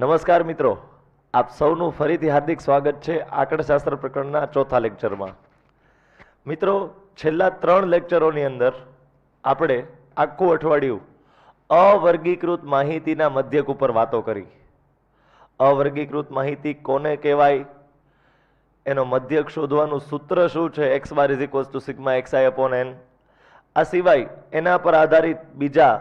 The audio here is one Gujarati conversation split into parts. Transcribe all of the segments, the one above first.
નમસ્કાર મિત્રો, આપ સૌનું ફરીથી હાર્દિક સ્વાગત છે આંકડાશાસ્ત્ર પ્રકરણના ચોથા લેક્ચરમાં। મિત્રો, છેલ્લા 3 લેક્ચરોની અંદર આપણે આખું અઠવાડિયું અવર્ગીકૃત માહિતીના મધ્યક ઉપર વાતો કરી। અવર્ગીકૃત માહિતી કોને કહેવાય, એનો મધ્યક શોધવાનું સૂત્ર શું છે, x bar is equals to sigma xi upon n। આ સિવાય એના પર આધારિત બીજા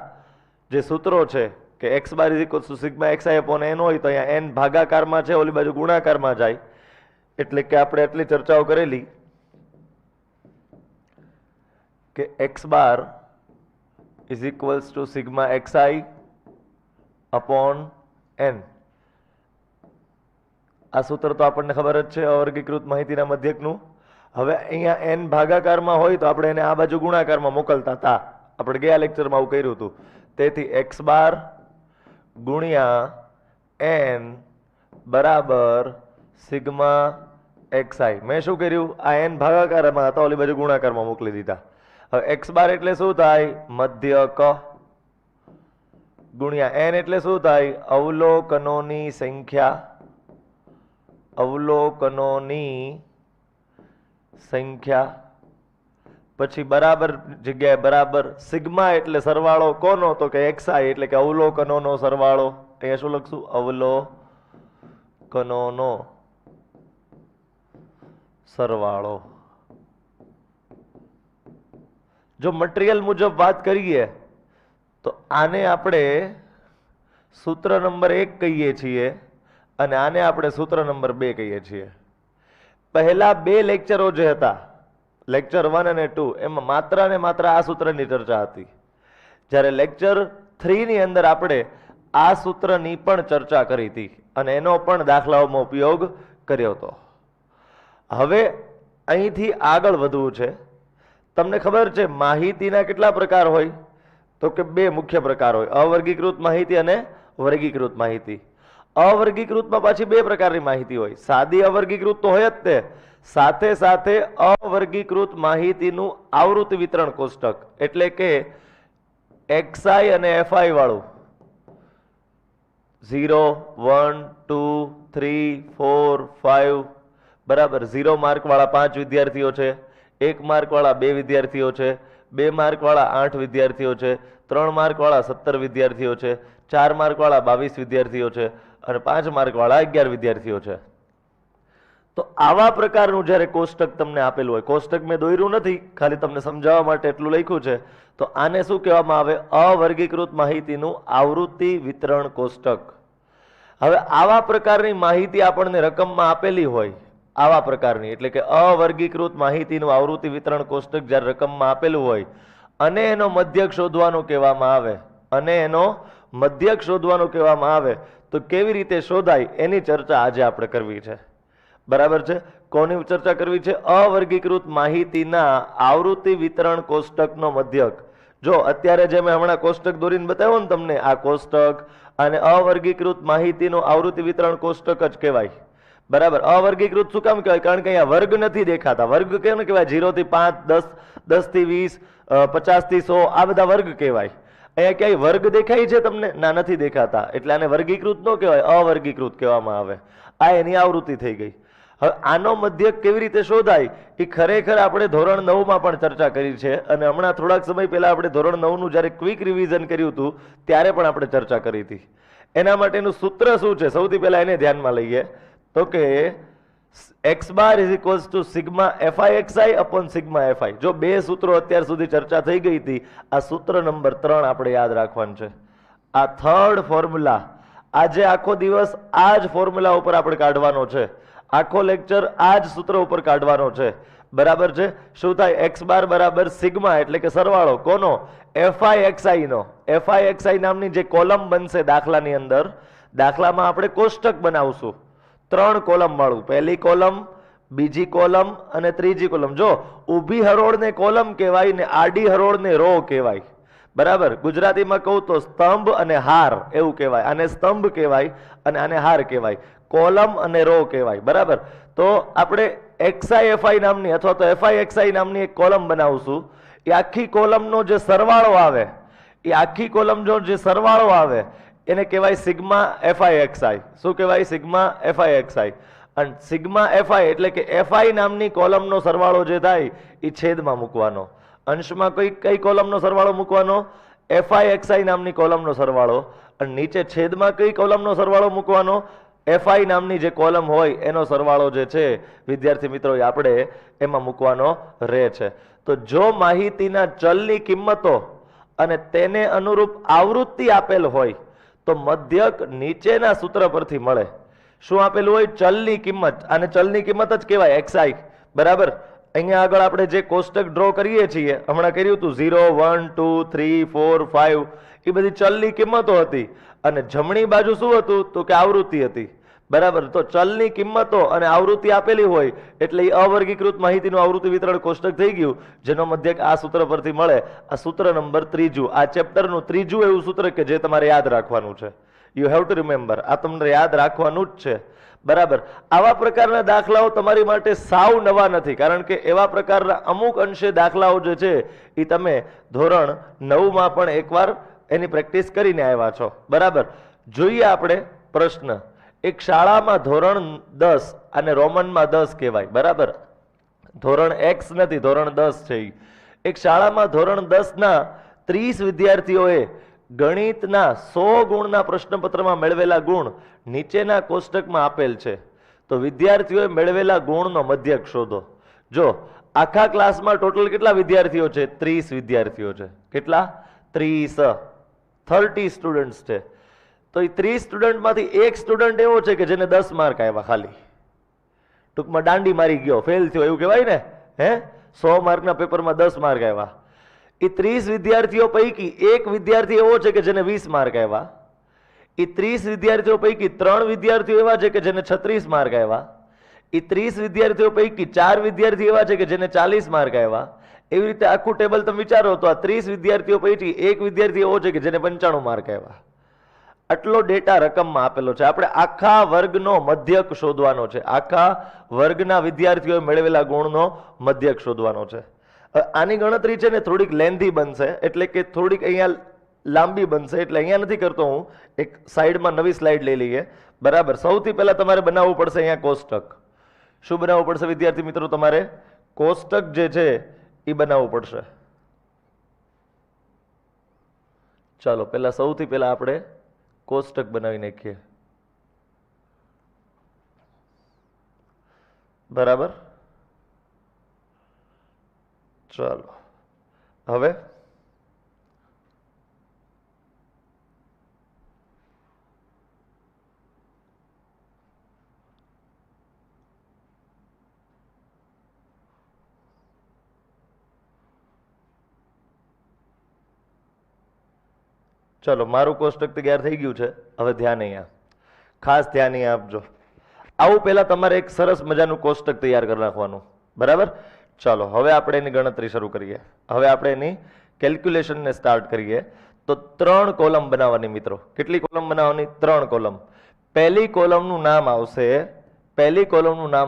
જે સૂત્રો છે કે x bar is equals to sigma xi upon n હોય તો અહીંયા n ભાગાકારમાં છે, ઓલી બાજુ ગુણાકારમાં જાય, એટલે કે આપણે એટલી ચર્ચાઓ કરેલી કે x bar is equals to sigma xi upon n। આ સૂત્ર તો આપણને ખબર જ છે અવર્ગીકૃત માહિતીના મધ્યકનું। હવે અહીંયા n ભાગાકારમાં હોય તો આપણે એને આ બાજુ ગુણાકારમાં મોકલતા હતા, આપણે ગયા લેક્ચરમાં આવું કર્યું હતું। તેથી x બાર ગુણ્યા n બરાબર સિગ્મા xi। મેં શું કર્યું, આ n ભાગાકારમાં હતા, ઓલી બાજુ ગુણાકારમાં મોકલી દીધા। હવે x બાર એટલે શું થાય, મધ્યક, ગુણ્યા n એટલે શું થાય, અવલોકનોની સંખ્યા, અવલોકનોની સંખ્યા, પછી બરાબર જગ્યાએ બરાબર, સિગ્મા એટલે સરવાળો કોનો, તો કે xi એટલે કે અવલોકનોનો સરવાળો। અહીંયા શું લખશું, અવલોકનોનો સરવાળો। જો મટીરિયલ મુજબ વાત કરીએ તો આને આપણે સૂત્ર નંબર 1 કહીએ છીએ અને આને આપણે સૂત્ર નંબર 2 કહીએ છીએ। પહેલા 2 લેક્ચરો જે હતા, લેક્ચર 1 અને 2, એમાં માત્ર ને માત્ર આ સૂત્રની ચર્ચા હતી, જ્યારે લેક્ચર 3 ની અંદર આપણે આ સૂત્રની પણ ચર્ચા કરી હતી અને એનો પણ દાખલાઓમાં ઉપયોગ કર્યો હતો। હવે અહીંથી આગળ વધવું છે। તમને ખબર છે માહિતીના કેટલા પ્રકાર હોય, તો કે 2 મુખ્ય પ્રકાર હોય, અવર્ગીકૃત માહિતી અને વર્ગીકૃત માહિતી। અવર્ગીકૃતમાં પાછી 2 પ્રકારની માહિતી હોય, સાદી અવર્ગીકૃત તો હોય જ તે, સાથે સાથે અવર્ગીકૃત માહિતીનું આવૃત્તિ વિતરણ કોષ્ટક, એટલે કે xi અને fi વાળું 0 1 2 3 4 5 બરાબર, 0 માર્ક વાળા 5 વિદ્યાર્થીઓ છે, 1 માર્ક વાળા 2 વિદ્યાર્થીઓ છે, 2 માર્ક વાળા 8 વિદ્યાર્થીઓ છે, 3 માર્ક વાળા 17 વિદ્યાર્થીઓ છે, 4 માર્ક વાળા 22 વિદ્યાર્થીઓ છે અને 5 માર્ક વાળા 11 વિદ્યાર્થીઓ છે। તો આવા પ્રકારનું જ્યારે કોષ્ટક તમને આપેલું હોય, કોષ્ટક મેં દોર્યું નથી, ખાલી તમને સમજાવવા માટે એટલું લખ્યું છે, તો આને શું કહેવામાં આવે, અવર્ગીકૃત માહિતીનું આવૃત્તિ વિતરણ કોષ્ટક। હવે આવા પ્રકારની માહિતી આપણને રકમમાં આપેલી હોય, આવા પ્રકારની એટલે કે અવર્ગીકૃત માહિતીનું આવૃત્તિ વિતરણ કોષ્ટક જ્યારે રકમમાં આપેલું હોય અને એનો મધ્યક શોધવાનું કહેવામાં આવે, અને એનો મધ્યક શોધવાનું કહેવામાં આવે, તો કેવી રીતે શોધાય એની ચર્ચા આજે આપણે કરવી છે, બરાબર છે। કોની ચર્ચા કરવી છે, અવર્ગીકૃત માહિતીના આવૃત્તિ વિતરણ કોષ્ટકનો મધ્યક। જો અત્યારે જે મેં હમણાં કોષ્ટક દોરીને બતાવ્યો ને તમને, આ કોષ્ટક અને અવર્ગીકૃત માહિતીનું આવૃત્તિ વિતરણ કોષ્ટક જ કહેવાય, બરાબર। અવર્ગીકૃત શું કામ કહેવાય, કારણ કે અહીંયા વર્ગ નથી દેખાતા। વર્ગ કેમ કહેવાય, 0 થી 5 10 10 થી 20 50 થી 100, આ બધા વર્ગ કહેવાય। અહીંયા ક્યાંય વર્ગ દેખાય છે તમને, ના નથી દેખાતા, એટલે આને વર્ગીકૃત ન કહેવાય, અવર્ગીકૃત કહેવામાં આવે। આ એની આવૃત્તિ થઈ ગઈ। હવે આનો મધ્યક કેવી રીતે શોધાય એ ખરેખર આપણે ધોરણ 9 માં પણ ચર્ચા કરી છે, અને હમણાં થોડાક સમય પહેલા આપણે ધોરણ 9 નું જ્યારે ક્વિક રિવિઝન કર્યું હતું ત્યારે પણ આપણે ચર્ચા કરી હતી। એના માટેનું સૂત્ર શું છે, સૌથી પહેલા એને ધ્યાનમાં લઈએ, તો કે x bar is equals to sigma fi xi upon sigma fi। જો 2 સૂત્રો અત્યાર સુધી ચર્ચા થઈ ગઈ હતી, આ સૂત્ર નંબર 3 આપણે યાદ રાખવાનું છે। આ થર્ડ ફોર્મ્યુલા, આજે આખો દિવસ આ જ ફોર્મ્યુલા ઉપર આપણે કાઢવાનો છે, આખો લેક્ચર આ જ સૂત્ર ઉપર કાઢવાનો છે, બરાબર છે। શું થાય, x બાર બરાબર સિગ્મા એટલે કે સરવાળો કોનો, fi xi નો। fi xi નામની જે કોલમ બનશે દાખલાની અંદર, દાખલામાં આપણે કોષ્ટક બનાવશું 3 કોલમ વાળું, પહેલી કોલમ, બીજી કોલમ અને ત્રીજી કોલમ। જો ઊભી હરોળને કોલમ કહેવાય ને આડી હરોળને રો કહેવાય, બરાબર। ગુજરાતીમાં કહું તો સ્તંભ અને હાર એવું કહેવાય, આને સ્તંભ કહેવાય અને આને હાર કહેવાય, કોલમ અને રો કહેવાય, બરાબર। તો આપણે xi fi નામની અથવા તો fi xi નામની એક કોલમ બનાવશું। એ આખી કોલમનો જે સરવાળો આવે, એ આખી કોલમનો જે સરવાળો આવે એને કહેવાય સિગ્મા એફઆઈ એક્સઆઈ. શું કહેવાય? Sigma FI XI. અને સિગ્મા એફઆઈ એટલે કે એફઆઈ નામની કોલમનો સરવાળો જે થાય એ છેદમાં મૂકવાનો. અંશમાં કઈ કોલમનો સરવાળો મૂકવાનો? એફઆઈ એક્સઆઈ નામની કોલમનો સરવાળો. અને નીચે છેદમાં કઈ કોલમનો સરવાળો મૂકવાનો? એફઆઈ નામની જે કોલમ હોય એનો સરવાળો જે છે વિદ્યાર્થી મિત્રો આપણે એમાં મૂકવાનો રહે છે. તો જો માહિતીના ચલની કિંમતો અને તેને અનુરૂપ આવૃત્તિ આપેલ હોય તો મધ્યક નીચેના સૂત્ર પરથી મળે. શું આપેલું હોય? ચલની કિંમત. અને ચલની કિંમત જ કહેવાય એક્સઆઈ. બરાબર. અહીંયા આગળ આપણે જે કોષ્ટક ડ્રો કરીએ છીએ, હમણાં કર્યું હતું 0 1 2 3 4 5, એ બધી ચલની કિંમતો હતી. અને જમણી બાજુ શું હતું? તો કે આવૃત્તિ હતી. બરાબર. તો ચલની કિંમતો અને આવૃત્તિ આપેલી હોય એટલે એ અવર્ગીકૃત માહિતીનું આવૃત્તિ વિતરણ કોષ્ટક થઈ ગયું, જેનો મધ્યક આ સૂત્ર પરથી મળે. આ સૂત્ર નંબર 3, આ ચેપ્ટરનું 3 એવું સૂત્ર કે જે તમારે યાદ રાખવાનું છે. You have to remember. આ તમને યાદ રાખવાનું જ છે. બરાબર. આવા પ્રકારના દાખલાઓ તમારી માટે સાવ નવા નથી, કારણ કે એવા પ્રકારના અમુક અંશે દાખલાઓ જે છે એ તમે ધોરણ 9માં પણ એકવાર એની પ્રેક્ટિસ કરીને આવ્યા છો. બરાબર. જોઈએ આપણે પ્રશ્ન. એક શાળામાં ધોરણ 10 અને રોમનમાં 10 કહેવાય. બરાબર. ધોરણ એક્સ નથી, ધોરણ 10 છે. એક શાળામાં ધોરણ 10ના 30 વિદ્યાર્થીઓએ ગણિતના 100 ગુણના પ્રશ્નપત્રમાં મેળવેલા ગુણ નીચેના કોષ્ટકમાં આપેલ છે. તો વિદ્યાર્થીઓએ મેળવેલા ગુણનો મધ્યક શોધો. જો આખા ક્લાસમાં ટોટલ કેટલા વિદ્યાર્થીઓ છે? 30 વિદ્યાર્થીઓ છે. કેટલા? 30 સ્ટુડન્ટ્સ છે. તો એ 30 સ્ટુડન્ટમાંથી એક સ્ટુડન્ટ એવો છે કે જેને 10 માર્ક આવ્યા. ખાલી ટૂંકમાં દાંડી મારી ગયો, ફેલ થયો એવું કહેવાય ને. 100 માર્કના પેપરમાં 10 માર્ક આવ્યા. એ 30 વિદ્યાર્થીઓ પૈકી એક વિદ્યાર્થી એવો છે કે જેને 20 માર્ક આવ્યા. એ 30 વિદ્યાર્થીઓ પૈકી 3 વિદ્યાર્થીઓ એવા છે કે જેને 36 માર્ક આવ્યા. એ 30 વિદ્યાર્થીઓ પૈકી 4 વિદ્યાર્થી એવા છે કે જેને 40 માર્ક આવ્યા. એવી રીતે આખું ટેબલ તમે વિચારો તો આ 30 વિદ્યાર્થીઓ પૈકી એક વિદ્યાર્થી એવો છે કે જેને 95 માર્ક આવ્યા. આટલો ડેટા રકમમાં આપેલો છે. આપણે આખા વર્ગનો મધ્યક શોધવાનો છે. આખા વર્ગના વિદ્યાર્થીઓએ મેળવેલા ગુણનો મધ્યક શોધવાનો છે. આની ગણતરી છે ને થોડીક લેન્ધી બનશે, એટલે કે થોડીક અહીંયા લાંબી બનશે, એટલે અહીંયા નથી કરતો હું. એક સાઈડમાં નવી સ્લાઇડ લઈ લઈએ. બરાબર. સૌથી પહેલા તમારે બનાવવું પડશે અહીંયા કોષ્ટક. શું બનાવવું પડશે વિદ્યાર્થી મિત્રો? તમારે કોષ્ટક જે છે એ બનાવવું પડશે. ચાલો પહેલા સૌથી પહેલા આપણે કોષ્ટક બનાવી નાખીએ. બરાબર. ચાલો હવે ચલો મારું કોષ્ટક તૈયાર થઈ ગયું છે. હવે ધ્યાન અહીંયા, ખાસ ધ્યાન અહીંયા આપજો. આવું પહેલા તમારે એક સરસ મજાનું કોષ્ટક તૈયાર કરી નાખવાનું. બરાબર. ચાલો હવે આપણે એની ગણતરી શરૂ કરીએ. હવે આપણે એની કેલ્ક્યુલેશનને સ્ટાર્ટ કરીએ. તો 3 કોલમ બનાવવાની મિત્રો. કેટલી કોલમ બનાવવાની? 3 કોલમ. પહેલી કોલમનું નામ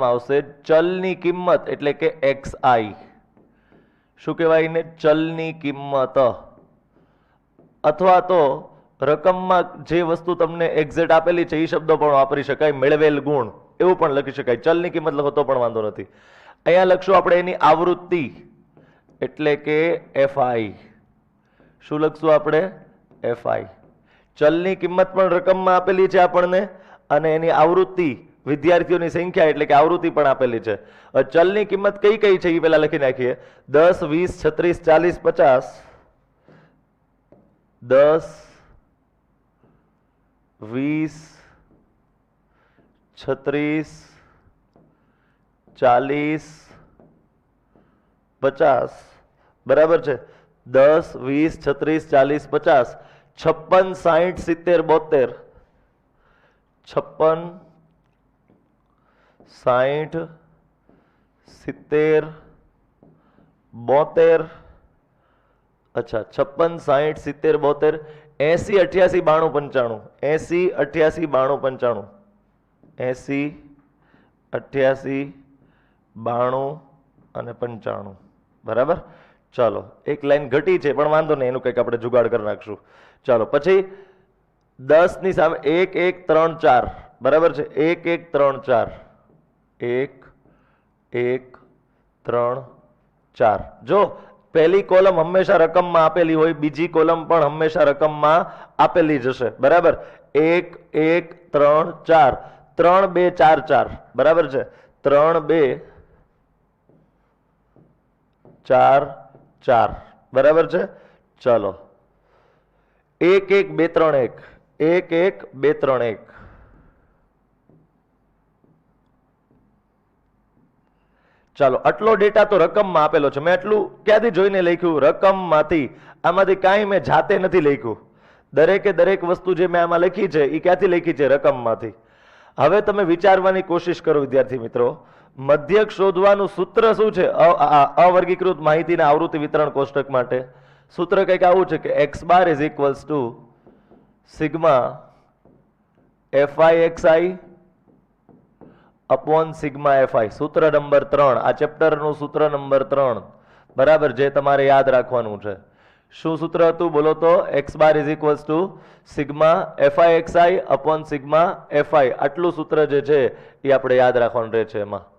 આવશે ચલની કિંમત, એટલે કે XI. શું કહેવાય એને? ચલની કિંમત. અથવા તો રકમમાં જે વસ્તુ તમને એક્ઝેક્ટ આપેલી છે એ શબ્દો પણ વાપરી શકાય. મેળવેલ ગુણ એવું પણ લખી શકાય. ચલની કિંમત લખો તો પણ વાંધો નથી. અહીંયા લખશું આપણે એની આવૃત્તિ, એટલે કે FI. શું લખશું આપણે? FI. ચલની કિંમત પણ રકમમાં આપેલી છે આપણને, અને એની આવૃત્તિ વિદ્યાર્થીઓની સંખ્યા એટલે કે આવૃત્તિ પણ આપેલી છે. ચલની કિંમત કઈ કઈ છે એ પહેલા લખી નાખીએ. 10 20 36 40 50. 10 20 36 40 50. બરાબર છે. 10 20 36 40 50. 56 60 70 72. 56 60 70 72. अच्छा 56 60 70 72 80 88 92 95. 80 88 92 95. 80 88 92 અને 95. બરાબર. ચાલો એક લાઈન ઘટી છે પણ વાંધો નહીં, એનું કંઈક આપણે જુગાડ કરી નાખશું. ચાલો પછી 10 ની સામે 1 1 3 4 બરાબર છે 1 1 3 4 1 1 3 4 જો પહેલી કોલમ હંમેશા રકમમાં આપેલી હોય બીજી કોલમ પણ હંમેશા રકમમાં આપેલી જ હશે બરાબર 1 1 3 4 3 2 4 4 બરાબર છે 3 2 4 4 બરાબર છે ચલો 1 1 2 3 1 1 1 2 3 1 ચાલો આટલો ડેટા તો રકમમાં આપેલો છે મેં આટલું ક્યાંથી જોઈને લખ્યું રકમમાંથી આમાંથી કાંઈ મેં જાતે નથી લખ્યું દરેકે દરેક વસ્તુ જે મેં આમાં લખી છે એ ક્યાંથી લખી છે રકમમાંથી હવે તમે વિચારવાની કોશિશ કરો વિદ્યાર્થી મિત્રો મધ્યક શોધવાનું સૂત્ર શું છે અવર્ગીકૃત માહિતીના આવૃત્તિ વિતરણ કોષ્ટક માટે સૂત્ર કંઈક આવું છે કે x bar is equals to sigma fi upon sigma fi सूत्र नंबर 3 આ ચેપ્ટરનું સૂત્ર નંબર 3 બરાબર જે તમારે યાદ રાખવાનું છે શું સૂત્ર હતું બોલો તો x bar is equals to sigma fi upon sigma fi આટલું સૂત્ર જે છે એ આપણે યાદ રાખવાનું રહે છે એમાં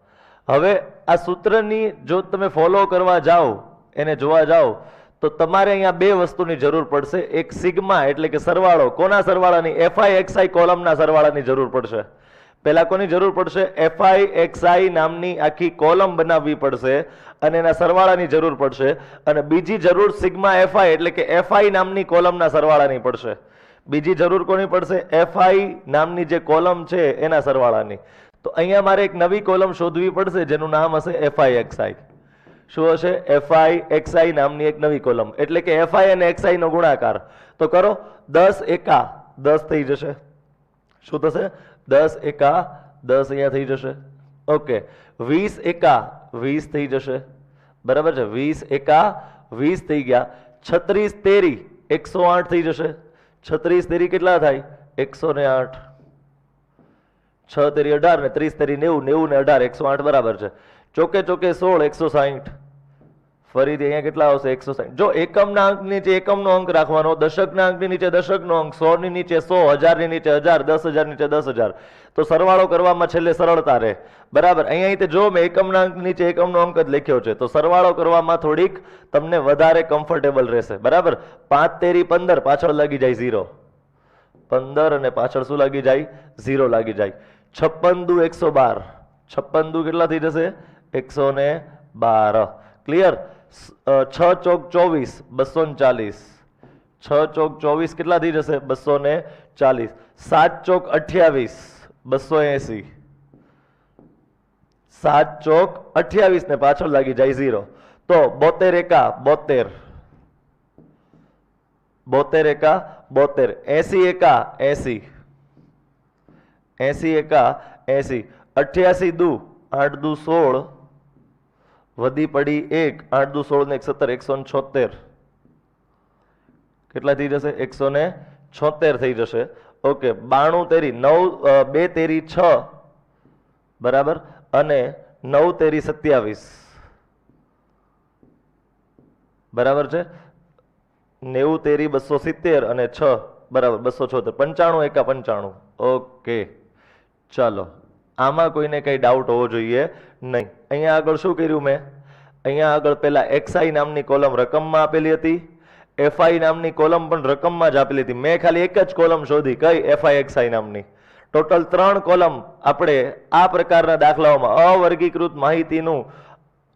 હવે આ સૂત્રની જો તમે ફોલો કરવા જાઓ એને જોવા જાઓ તો તમારે અહીંયા બે વસ્તુની જરૂર પડશે એક સિગ્મા એટલે કે સરવાળો કોના સરવાળાની fi કોલમના સરવાળાની જરૂર પડશે પહેલા કોની જરૂર પડશે fi નામની આખી કોલમ બનાવવી પડશે અને એના સરવાળાની જરૂર પડશે અને બીજી જરૂર સિગ્મા fi એટલે કે fi નામની કોલમના સરવાળાની પડશે બીજી જરૂર કોની પડશે fi નામની જે કોલમ છે એના સરવાળાની તો અહીંયા મારે એક નવી કોલમ શોધવી પડશે જેનું નામ હશે fi શું હશે fi નામની એક નવી કોલમ એટલે કે fi અને xi નો ગુણાકાર તો કરો 10 એકા 10 થઈ જશે શું થશે 10 એકા 10 અહીંયા થઈ જશે ઓકે 20 એકા 20 થઈ જશે બરાબર છે 20 એકા 20 થઈ ગયા 36 તેરી 108 થઈ જશે 36 તેરી કેટલા થાય 108 6 તેરી 18 ને 30 તેરી 90 90 ને 18 108 બરાબર છે ચોકે ચોકે 16 160 ફરીથી અહીંયા કેટલા આવશે 160 જો એકમના અંકની નીચે એકમનો અંક રાખવાનો દશકના અંકની નીચે દશકનો અંક 100 ની નીચે 100 1000 ની નીચે 1000 10000 નીચે 10000 તો સરવાળો કરવામાં છેલ્લે સરળતા રહે બરાબર અહીંયા જો મેં એકમના અંક નીચે એકમનો અંક જ લખ્યો છે તો સરવાળો કરવામાં થોડીક તમને વધારે કમ્ફર્ટેબલ રહેશે બરાબર 5 તેરી 15 પાછળ લાગી જાય 0 15 અને પાછળ શું લાગી જાય 0 લાગી જાય 56 દુ 112 56 દુ કેટલા થઈ જશે 112 ક્લિયર 6 ચોક 24 240 6 ચોક 24 કેટલા થઈ જશે 240 7 ચોક 28 280 7 ચોક 28 ને પાછળ લાગી જાય 0 તો 72 એકા 72 72 એકા 72 80 એકા 80 80 એકા 80 88 દુ 8 દુ 16 વધી પડી 1 8 દુ 16 ને 17 176 કેટલા થઈ જશે 176 થઈ જશે ઓકે 92 તેરી 9 2 તેરી 6 બરાબર અને 9 તેરી 27 બરાબર છે 90 તેરી 270 અને 6 બરાબર 276 95 એકા 95 ઓકે ચાલો આમાં કોઈને કઈ ડાઉટ હોવો જોઈએ નહીં અહીંયા આગળ શું કર્યું મેં અહીંયા આગળ પહેલા xi નામની કોલમ રકમમાં આપેલી હતી fi નામની કોલમ પણ રકમમાં જ આપેલી હતી મેં ખાલી એક જ કોલમ શોધી કઈ fi નામની ટોટલ 3 કોલમ આપણે આ પ્રકારના દાખલાઓમાં અવર્ગીકૃત માહિતીનું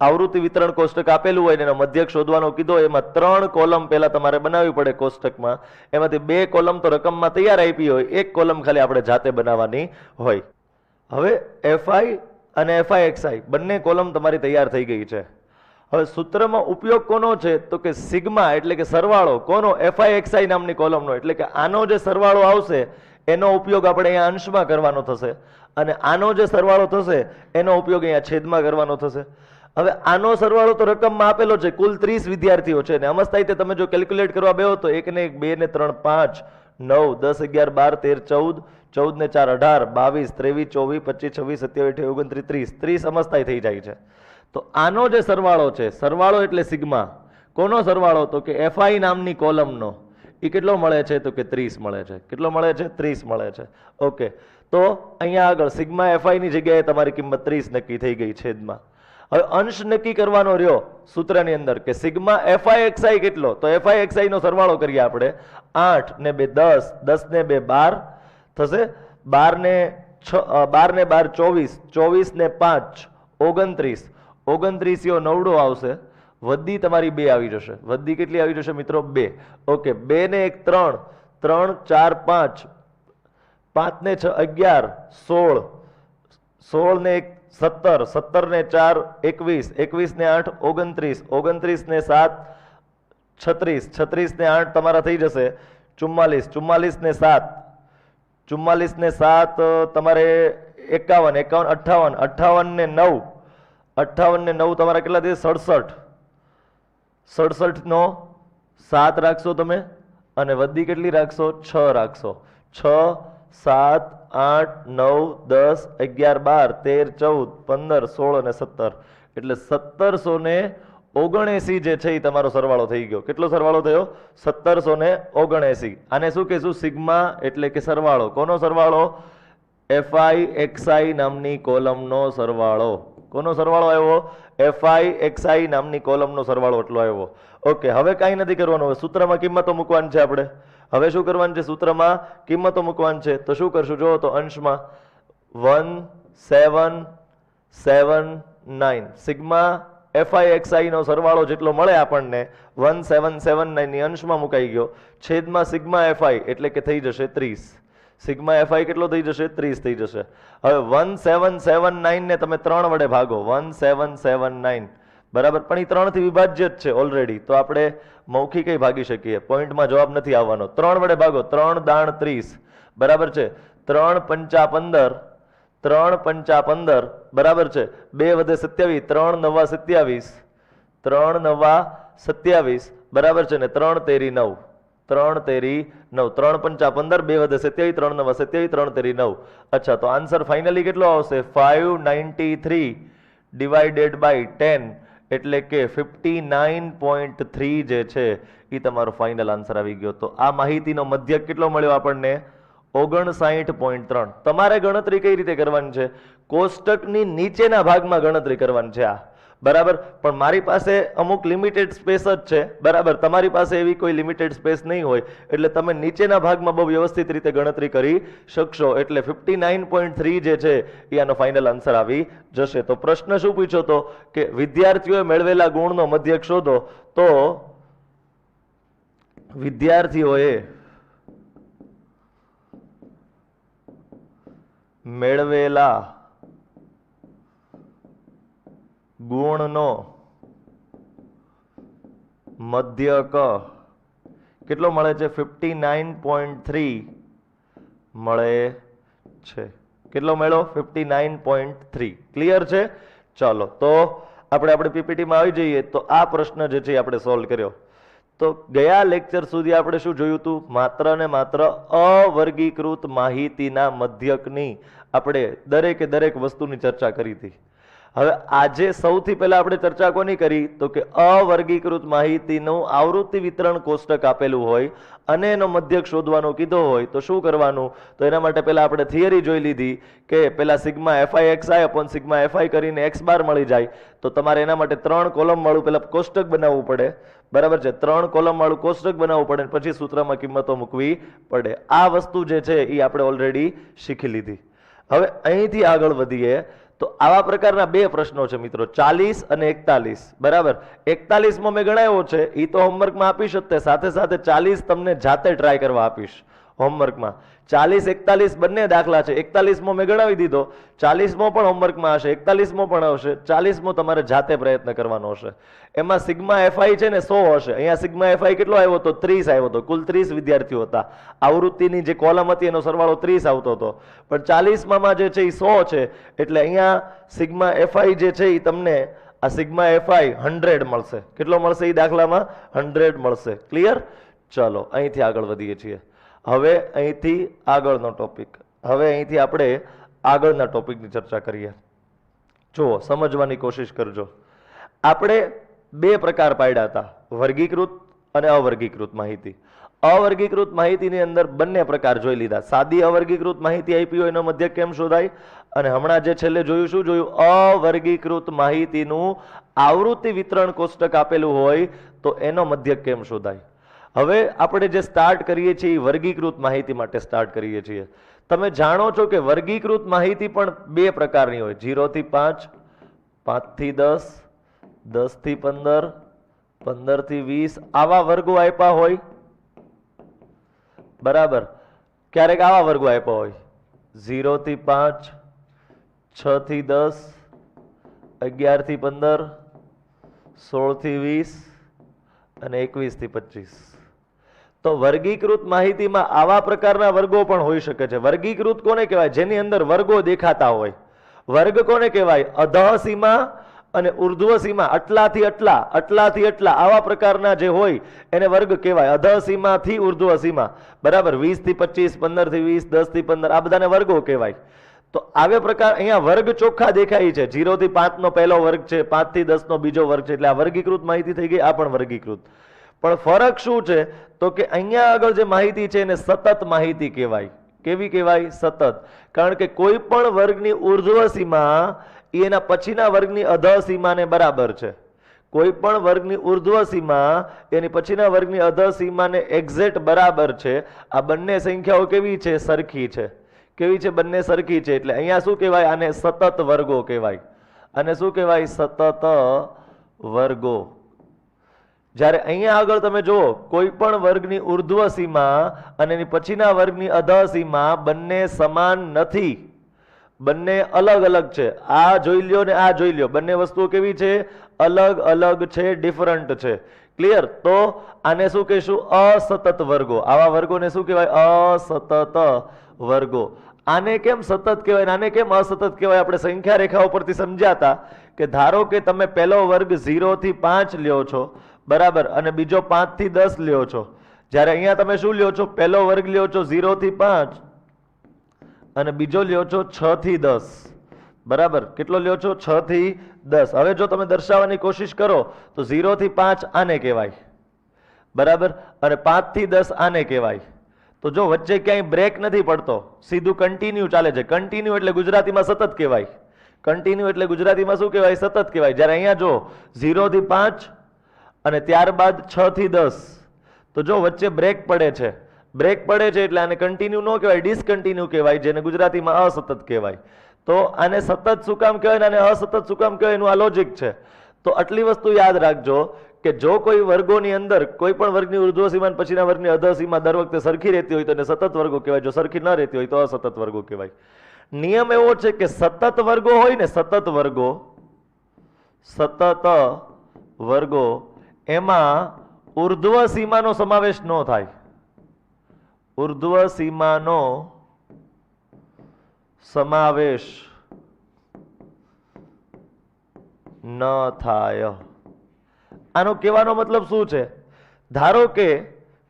આવૃત્તિ વિતરણ કોષ્ટક આપેલું હોય એનો મધ્યક શોધવાનો કીધો એમાં 3 કોલમ પહેલા તમારે બનાવવી પડે કોષ્ટકમાં એમાંથી 2 કોલમ તો રકમમાં તૈયાર આપી હોય એક કોલમ ખાલી આપણે જાતે બનાવવાની હોય હવે fi અને fi બંને કોલમ તમારી તૈયાર થઈ ગઈ છે હવે સૂત્રમાં ઉપયોગ કોનો છે તો કે સિગ્મા એટલે કે સરવાળો કોનો fi નામની કોલમનો એટલે કે આનો જે સરવાળો આવશે એનો ઉપયોગ આપણે અહીંયા અંશમાં કરવાનો થશે અને આનો જે સરવાળો થશે એનો ઉપયોગ અહીંયા છેદમાં કરવાનો થશે હવે આનો સરવાળો તો રકમમાં આપેલો છે કુલ 30 વિદ્યાર્થીઓ છે ને અમસ્તા રીતે તમે જો કેલ્ક્યુલેટ કરવા બેહો તો 1 ને 1 2 ને 3 5 9 10 11 12 13 14 ને 4 18 22 23 24 25 26 27 28 29 30 અમસ્તાય થઈ જાય છે તો આનો જે સરવાળો છે સરવાળો એટલે સિગ્મા કોનો સરવાળો તો કે fi નામની કોલમનો એ કેટલો મળે છે તો કે 30 મળે છે. કેટલો મળે છે? 30 મળે છે. ઓકે, તો અહીંયા આગળ સિગ્મા એફઆઈ ની જગ્યાએ તમારી કિંમત 30 નક્કી થઈ ગઈ છેદમાં. હવે અંશ નક્કી કરવાનો રહ્યો સૂત્રની અંદર કે સિગ્મા એફઆઈ એક્સઆઈ કેટલો, તો એફઆઈ એક્સઆઈ નો સરવાળો કરીએ આપણે. 8 ને 2 10, 10 ને 2 12 થશે, 12 ને 12 24, 24 ને 5 29, 29 9 આવશે, વધી તમારી 2 આવી જશે. વધી કેટલી આવી જશે મિત્રો? 2. ઓકે, 2 ને 1 3, 3 4 5, 5 ને 6 11, 16, 16 ને 1 17, 17 ને 4 21, 21 ને 8 29, 29 ને 7 36, 36 ને 8 તમારા થઈ જશે 44, 44 ને 7, 44 ને 7 તમારે 51, 51 58, 58 ને 9, 58 ને 9 તમારા કેટલા થશે? 67, 67 નો 7 રાખશો તમે, અને વધી કેટલી રાખશો? 6 રાખશો. 6 7 8 9 10 11 12 13 14 15 16 અને 17, એટલે 1779 જે છે એ તમારો સરવાળો થઈ ગયો. કેટલો સરવાળો થયો? 1779. આને શું કહેશું? સિગ્મા એટલે કે સરવાળો. કોનો સરવાળો? એફઆઈ એક્સઆઈ નામની કોલમનો સરવાળો. કોનો સરવાળો આવ્યો? એફઆઈ એક્સઆઈ નામની કોલમનો સરવાળો એટલો આવ્યો. ઓકે, હવે કાંઈ નથી કરવાનું. હવે સૂત્રમાં કિંમતો મૂકવાની છે આપણે. હવે શું કરવાનું છે? સૂત્રમાં કિંમતો મૂકવાની છે. તો શું કરશું? જો તો અંશમાં 1779 સિગ્મા એફઆઈ એક્સઆઈ નો સરવાળો જેટલો મળે આપણને 1779 ની અંશમાં મુકાઈ ગયો, છેદમાં સિગ્મા એફઆઈ એટલે કે થઈ જશે 30. સિગ્મા એફઆઈ કેટલો થઈ જશે? 30 થઈ જશે. હવે 1779 ને તમે 3 વડે ભાગો. 1779 બરાબર, પણ એ 3 થી વિભાજ્ય જ છે ઓલરેડી, તો આપણે મૌખિક ભાગી શકીએ, પોઈન્ટમાં જવાબ નથી આવવાનો. 3 વડે ભાગો. 3 દાણ 30 બરાબર છે. 3 પંચા 15, 3 પંચા 15 બરાબર છે. 2 વધે 27, 3 નવા 27, 3 નવા 27 બરાબર છે ને. 3 તેરી 9, 3 તેરી 9, 3 પંચા 15, 2 વધે 27, 3 નવા 27, 3 તેરી 9. અચ્છા, તો આન્સર ફાઇનલી કેટલો આવશે? 593 ડિવાઇડેડ બાય 10 એટલે કે 59.3 જે છે એ તમારો ફાઇનલ આન્સર આવી ગયો. તો આ માહિતીનો મધ્યક કેટલો મળ્યો આપણને? 59.3. તમારે ગણતરી કઈ રીતે કરવાની છે? કોષ્ટકની નીચેના ભાગમાં ગણતરી કરવાની છે આ બરાબર, પણ મારી પાસે અમુક લિમિટેડ સ્પેસ જ છે બરાબર, તમારી પાસે એવી કોઈ લિમિટેડ સ્પેસ નહીં હોય, એટલે તમે નીચેના ભાગમાં બહુ વ્યવસ્થિત રીતે ગણતરી કરી શકશો. એટલે 59.3 જે છે એ આનો ફાઇનલ આન્સર આવી જશે. તો પ્રશ્ન શું પૂછ્યો હતો કે વિદ્યાર્થીઓએ મેળવેલા ગુણનો મધ્યક શોધો. તો વિદ્યાર્થીઓએ મેળવેલા ગુણનો મધ્યક કેટલો મળે છે? 59.3 મળે છે. કેટલો મળ્યો? 59.3. ક્લિયર છે? ચાલો, તો આપણે આપણી પીપીટીમાં આવી જઈએ. તો આ પ્રશ્ન જે છે આપણે સોલ્વ કર્યો. તો ગયા લેક્ચર સુધી આપણે શું જોયું હતું? માત્ર ને માત્ર અવર્ગીકૃત માહિતીના મધ્યકની આપણે દરેકે દરેક વસ્તુની ચર્ચા કરી હતી. હવે આજે સૌથી પહેલા આપણે ચર્ચા કોની કરી? તો કે અવર્ગીકૃત માહિતીનું આવૃત્તિ વિતરણ કોષ્ટક આપેલું હોય અને એનો મધ્યક શોધવાનો કીધો હોય તો શું કરવાનું? તો એના માટે પહેલા આપણે થિયરી જોઈ લીધી કે પહેલા sigma FI XI upon sigma FI કરીને એક્સ બાર મળી જાય. તો તમારે એના માટે 3 કોલમ વાળું પહેલા કોષ્ટક બનાવવું પડે બરાબર છે. 3 કોલમ વાળું કોષ્ટક બનાવવું પડે, પછી સૂત્રમાં કિંમતો મૂકવી પડે. આ વસ્તુ જે છે એ આપણે ઓલરેડી શીખી લીધી. હવે અહીંથી આગળ વધીએ તો આવા પ્રકારના 2 પ્રશ્નો છે મિત્રો, 40 અને 41 બરાબર. 41 માં મેં ગણાવ્યો છે, એ તો હોમવર્કમાં આપીશ જ, સાથે સાથે 40 તમને જાતે ટ્રાય કરવા આપીશ હોમવર્કમાં. 40 41 બંને દાખલા છે. 41 માં મેં ગણાવી દીધો, 40 માં પણ હોમવર્કમાં હશે, 41 માં પણ આવશે, 40 માં તમારે જાતે પ્રયત્ન કરવાનો હશે. એમાં સિગ્મા એફઆઈ છે ને 100 હશે. અહીંયા સિગ્મા એફઆઈ કેટલો આવ્યો હતો? 30 આવ્યો હતો. કુલ 30 વિદ્યાર્થીઓ હતા. આવૃત્તિની જે કોલમ હતી એનો સરવાળો 30 આવતો હતો, પણ 40 માં જે છે એ 100 છે. એટલે અહીંયા સિગ્મા એફઆઈ જે છે એ તમને આ સિગ્મા એફઆઈ 100 મળશે. કેટલો મળશે? એ દાખલામાં 100 મળશે. ક્લિયર? ચલો અહીંથી આગળ વધીએ છીએ. હવે અહીંથી આગળનો ટોપિક, હવે અહીંથી આપણે આગળના ટોપિકની ચર્ચા કરીએ. જુઓ, સમજવાની કોશિશ કરજો. આપણે 2 પ્રકાર પાડ્યા હતા, વર્ગીકૃત અને અવર્ગીકૃત માહિતી. અવર્ગીકૃત માહિતીની અંદર બંને પ્રકાર જોઈ લીધા. સાદી અવર્ગીકૃત માહિતી આપી હોય એનો મધ્યક કેમ શોધાય, અને હમણાં જે છેલ્લે જોયું શું જોયું, અવર્ગીકૃત માહિતીનું આવૃત્તિ વિતરણ કોષ્ટક આપેલું હોય તો એનો મધ્યક કેમ શોધાય. હવે આપણે જે સ્ટાર્ટ કરીએ છીએ એ વર્ગીકૃત માહિતી માટે સ્ટાર્ટ કરીએ છીએ. તમે જાણો છો કે વર્ગીકૃત માહિતી પણ બે પ્રકારની હોય, 0 થી 5, 5 થી 10, 10 થી 15, 15 થી 20 આવા વર્ગો આપ્યા હોય. બરાબર. ક્યારેક આવા વર્ગો આપ્યા હોય 0 થી 5, 6 થી 10, 11 થી 15, 16 થી 20 અને 21 થી 25. તો વર્ગીકૃત માહિતીમાં આવા પ્રકારના વર્ગો પણ હોઈ શકે છે. વર્ગીકૃત કોને કહેવાય? જેની અંદર વર્ગો દેખાતા હોય. વર્ગ કોને કહેવાય? અધઃ સીમા અને ઉર્ધ્વ સીમા, આટલાથી આટલા, આટલાથી આટલા આવા પ્રકારના જે હોય એને વર્ગ કહેવાય. અધઃ સીમાથી ઉર્ધ્વ સીમા. બરાબર. 20 થી 25, 15 થી 20, 10 થી 15 આ બધાને વર્ગો કહેવાય. તો આવે પ્રકાર અહીંયા વર્ગ ચોખ્ખા દેખાય છે. 0 થી 5 નો પહેલો વર્ગ છે, 5 થી 10 નો બીજો વર્ગ છે, એટલે આ વર્ગીકૃત માહિતી થઈ ગઈ. આ પણ વર્ગીકૃત. પણ ફરક શું છે તો કે અહીંયા આગળ જે માહિતી છે એને સતત માહિતી કહેવાય. કેવી કહેવાય? સતત. કારણ કે કોઈ પણ વર્ગની ઉર્ધ્વ સીમા એ એના પછીના વર્ગની અધઃ સીમાને બરાબર છે. કોઈ પણ વર્ગની ઉર્ધ્વ સીમા એની પછીના વર્ગની અધઃ સીમાને એક્ઝેક્ટ બરાબર છે. આ બંને સંખ્યાઓ કેવી છે? સરખી છે. કેવી છે? બંને સરખી છે. એટલે અહીંયા શું કહેવાય? આને સતત વર્ગો કહેવાય. આને શું કહેવાય? સતત વર્ગો. જ્યારે અહીંયા આગળ તમે જુઓ કોઈ પણ વર્ગની ઉર્ધ્વ સીમા અને એની પછીના વર્ગની અધઃ સીમા બંને સમાન નથી, બંને અલગ અલગ છે. આ જોઈ લ્યો ને આ જોઈ લ્યો, બંને વસ્તુઓ કેવી છે? અલગ અલગ છે, ડિફરન્ટ છે. ક્લિયર? તો આને શું કહીશું? અસતત વર્ગો. આવા વર્ગોને શું કહેવાય? અસતત વર્ગો. આને કેમ સતત કહેવાય, આને કેમ અસતત કહેવાય? આપણે સંખ્યા રેખાઓ પરથી સમજ્યાતા કે ધારો કે તમે પહેલો વર્ગ 0 થી 5 લ્યો છો, બરાબર, અને બીજો 5 થી 10 લ્યો છો. જ્યારે અહીંયા તમે શું લ્યો છો? પહેલો વર્ગ લ્યો છો 0 થી 5 અને બીજો લ્યો છો 6 થી 10. બરાબર. કેટલો લ્યો છો? 6 થી 10. હવે જો તમે દર્શાવવાની કોશિશ કરો તો 0 થી 5 આને કહેવાય, બરાબર, અને 5 થી 10 આને કહેવાય. તો જો વચ્ચે ક્યાંય બ્રેક નથી પડતો, સીધું કન્ટિન્યુ ચાલે છે. કન્ટિન્યુ એટલે ગુજરાતીમાં સતત કહેવાય. કન્ટિન્યુ એટલે ગુજરાતીમાં શું કહેવાય? સતત કહેવાય. જ્યારે અહીંયા જો 0 થી 5 અને ત્યારબાદ 6 થી 10, તો જો વચ્ચે બ્રેક પડે છે. બ્રેક પડે છે એટલે આને કન્ટિન્યુ ન કહેવાય, ડિસકન્ટિન્યુ કહેવાય, જેને ગુજરાતીમાં અસતત કહેવાય. તો આને સતત શું કામ કહેવાય અને આને અસતત શું કામ કહેવાય? એનું આ લોજિક છે. તો આટલી વસ્તુ યાદ રાખજો કે જો કોઈ વર્ગોની અંદર કોઈ પણ વર્ગની ઉર્ધ્વ સીમા પછીના વર્ગની અધઃ સીમા દર વખતે સરખી રહેતી હોય તો એને સતત વર્ગો કહેવાય. જો સરખી ન રહેતી હોય તો અસતત વર્ગો કહેવાય. નિયમ એવો છે કે સતત વર્ગો હોય ને, સતત વર્ગો એમાં ઉર્ધ્વ સીમાનો સમાવેશ ન થાય. ઉર્ધ્વ સીમાનો સમાવેશ ન થાય. આનો કહેવાનો મતલબ શું છે? ધારો કે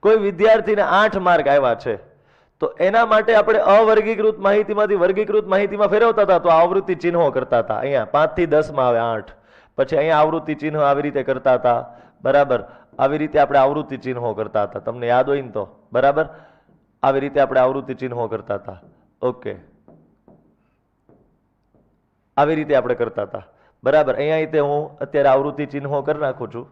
કોઈ વિદ્યાર્થીને 8 માર્ક આવ્યા છે તો એના માટે આપણે અવર્ગીકૃત માહિતીમાંથી વર્ગીકૃત માહિતીમાં ફેરવતા હતા તો આવૃત્તિ ચિહ્નો કરતા હતા. અહીંયા 5 થી 10 માં આવે 8, પછી અહીંયા આવૃત્તિ ચિહ્ન આવી રીતે કરતા હતા. બરાબર. આવી રીતે આપણે આવૃત્તિ ચિહ્નો કરતા હતા. તમને યાદ હોય ને તો બરાબર. આવી રીતે આપણે આવૃત્તિ ચિહ્નો કરતા હતા. ઓકે, આવી રીતે આપણે કરતા હતા. બરાબર. અહીંયા રીતે હું અત્યારે આવૃત્તિ ચિહ્નો કરી નાખું છું.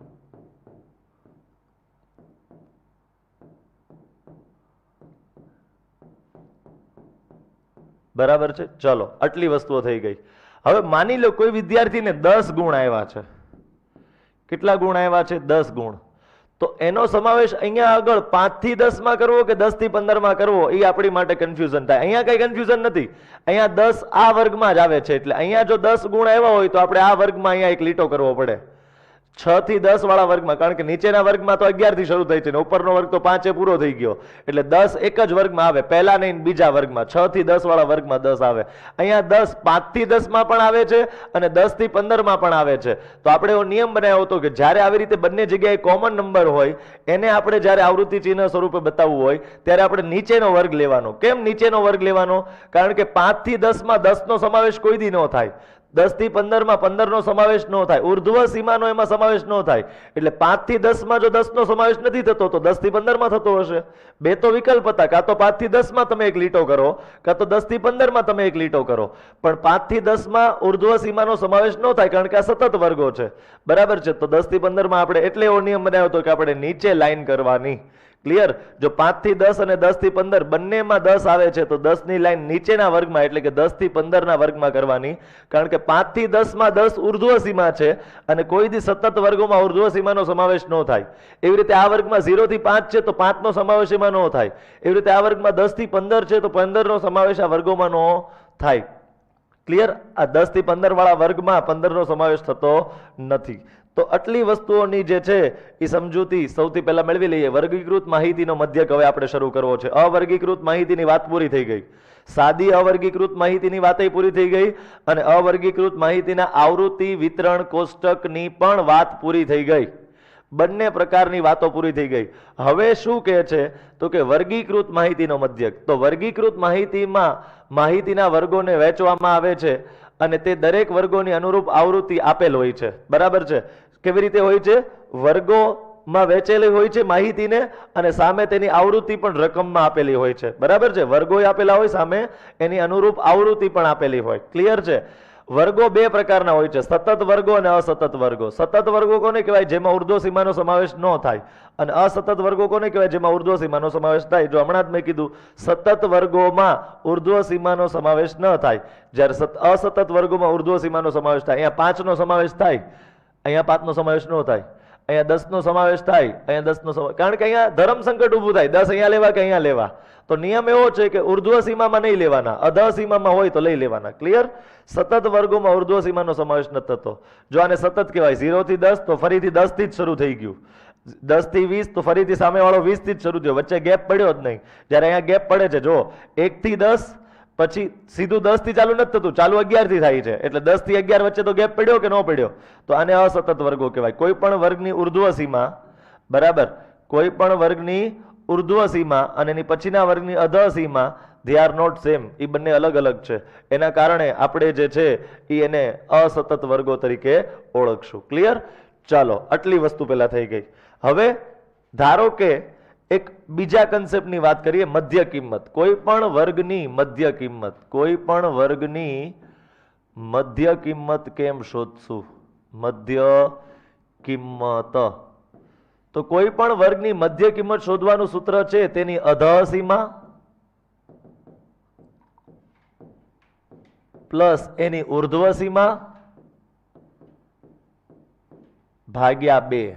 બરાબર છે. ચલો, આટલી વસ્તુઓ થઈ ગઈ. હવે માની લો કોઈ વિદ્યાર્થીને 10 ગુણ આવ્યા છે. કેટલા ગુણ આવ્યા છે? 10 ગુણ. તો એનો સમાવેશ અહીંયા આગળ 5 થી 10 માં કરવો કે 10 થી 15 માં કરવો એ આપણી માટે કન્ફ્યુઝન થાય. અહીંયા કઈ કન્ફ્યુઝન નથી. અહીંયા 10 આ વર્ગમાં જ આવે છે. એટલે અહીંયા જો 10 ગુણ આવ્યા હોય તો આપણે આ વર્ગમાં અહીંયા એક લીટો કરવો પડે. 6 થી 10 વાળા વર્ગમાં, કારણ કે નીચેના વર્ગમાં તો 11 થી શરૂ થાય છે ને ઉપરનો વર્ગ તો 5 પૂરો થઈ ગયો. એટલે 10 એક જ વર્ગમાં આવે, પહેલા નહીં બીજા વર્ગમાં. 6 થી 10 વાળા વર્ગમાં 10 આવે. અહીંયા 10 5 થી 10 માં પણ આવે છે અને 10 થી 15 માં પણ આવે છે. તો આપણે એવો નિયમ બનાવ્યો હતો કે જ્યારે આવી રીતે બંને જગ્યાએ કોમન નંબર હોય એને આપણે જ્યારે આવૃત્તિ ચિહ્ન સ્વરૂપે બતાવવું હોય ત્યારે આપણે નીચેનો વર્ગ લેવાનો. કેમ નીચેનો વર્ગ લેવાનો? કારણ કે 5 થી 10 માં 10 નો સમાવેશ કોઈ દી ન થાય. 10 થી 15 માં 15 નો સમાવેશ ન થાય, ઉર્ધ્વ સીમાનો એમાં સમાવેશ ન થાય, એટલે 5 થી 10 માં જો 10 નો સમાવેશ નથી થતો તો 10 થી 15 માં થતો હશે. બે તો વિકલ્પ હતા, કાં તો 5 થી 10 માં તમે એક લીટો કરો, કાં તો 10 થી 15 માં તમે એક લીટો કરો, પણ 5 થી 10 માં ઉર્ધ્વ સીમાનો સમાવેશ ન થાય કારણ કે આ સતત વર્ગો છે, બરાબર છે. તો 10 થી 15 માં આપણે એટલે એવો નિયમ બનાવ્યો હતો કે આપણે નીચે લાઈન કરવાની. ક્લિયર? જો 5 થી 10 અને 10 થી 15 બંનેમાં 10 આવે છે તો 10 ની લાઈન નીચેના વર્ગમાં એટલે કે 10 થી 15 ના વર્ગમાં કરવાની, કારણ કે 5 થી 10 માં 10 ઉર્ધ્વ સીમા છે અને કોઈ દી સતત વર્ગોમાં ઉર્ધ્વ સીમાનો સમાવેશ ન થાય. એવી રીતે આ વર્ગમાં 0 થી 5 છે તો 5 નો સમાવેશ એમાં ન થાય. એવી રીતે આ વર્ગમાં 10 થી 15 છે તો 15 નો સમાવેશ આ વર્ગોમાં ન થાય. ક્લિયર? આ 10 થી 15 વાળા વર્ગમાં 15 નો સમાવેશ થતો નથી. તો આટલી વસ્તુઓની જે છે એ સમજૂતી સૌથી પહેલા મેળવી લઈએ. વર્ગીકૃત માહિતીનો મધ્યક હવે આપણે શરૂ કરવો છે. અવર્ગીકૃત માહિતીની વાત પૂરી થઈ ગઈ, સાદી અવર્ગીકૃત માહિતીની વાત પૂરી થઈ ગઈ અને અવર્ગીકૃત માહિતીના આવૃત્તિ વિતરણ કોષ્ટકની પણ વાત પૂરી થઈ ગઈ. બંને પ્રકારની વાતો પૂરી થઈ ગઈ. હવે શું કહે છે તો કે વર્ગીકૃત માહિતીનો મધ્યક. તો વર્ગીકૃત માહિતીમાં માહિતીના વર્ગોને વહેંચવામાં આવે છે અને તે દરેક વર્ગોની અનુરૂપ આવૃત્તિ આપેલ હોય છે, બરાબર છે. કેવી રીતે હોય છે? વર્ગોમાં વહેંચેલી હોય છે માહિતીને અને સામે તેની આવૃત્તિ પણ રકમમાં આપેલી હોય છે, બરાબર છે. વર્ગો આપેલા હોય, સામે એની અનુરૂપ આવૃત્તિ પણ આપેલી હોય. ક્લિયર છે? વર્ગો બે પ્રકારના હોય છે, સતત વર્ગો અને અસતત વર્ગો. સતત વર્ગો કોને કહેવાય? જેમાં ઉર્ધ્વ સીમાનો સમાવેશ ન થાય. અને અસતત વર્ગો કોને કહેવાય? જેમાં ઉર્ધ્વ સીમાનો સમાવેશ થાય. જો હમણાં જ મેં કીધું, સતત વર્ગોમાં ઉર્ધ્વ સીમાનો સમાવેશ ન થાય, જ્યારે અસતત વર્ગોમાં ઉર્ધ્વ સીમાનો સમાવેશ થાય. અહીંયા 5 નો સમાવેશ થાય, અહીંયા 5 નો સમાવેશ ન થાય. અહીંયા 10 નો સમાવેશ થાય, અહીંયા 10 નો સમાવેશ, કારણ કે અહીંયા ધર્મ સંકટ ઊભું થાય, 10 અહીંયા લેવા કે અહીંયા લેવા. તો નિયમ એવો છે કે ઉર્ધ્વ સીમામાં નહીં લેવાના, અધઃ સીમામાં હોય તો લઈ લેવાના. ક્લિયર? સતત વર્ગોમાં ઉર્ધ્વ સીમાનો સમાવેશ નથી થતો. જો આને સતત કહેવાય. 0 થી 10 તો ફરીથી 10 થી જ શરૂ થઈ ગયું, 10 થી 20 તો ફરીથી સામેવાળો 20 થી જ શરૂ થયો, વચ્ચે ગેપ પડ્યો જ નહીં. જ્યારે અહીંયા ગેપ પડે છે, જો 1 થી 10 પછી સીધું 10 થી ચાલુ નથી થતું, ચાલુ 11 થી થાય છે, એટલે 10 થી 11 વચ્ચે તો ગેપ પડ્યો કે ન પડ્યો? તો આને અસતત વર્ગો કહેવાય. કોઈ પણ વર્ગની ઉર્ધ્વ સીમા, બરાબર, કોઈ પણ વર્ગની ઉર્ધ્વ સીમા અને એની પછીના વર્ગની અધઃ સીમા, they are not same, એ બંને અલગ અલગ છે. એના કારણે આપણે જે છે એ એને અસતત વર્ગો તરીકે ઓળખશું. ક્લિયર? ચાલો, આટલી વસ્તુ પહેલા થઈ ગઈ. હવે ધારો કે એક બીજા કન્સેપ્ટની વાત કરીએ, મધ્ય કિંમત. કોઈ પણ વર્ગની મધ્ય કિંમત, કોઈ પણ વર્ગની મધ્ય કિંમત કેમ શોધશું? મધ્ય કિંમત. તો કોઈ પણ વર્ગની મધ્ય કિંમત શોધવાનું સૂત્ર છે તેની અધઃ સીમા પ્લસ એની ઉર્ધ્વ સીમા ભાગ્યા 2.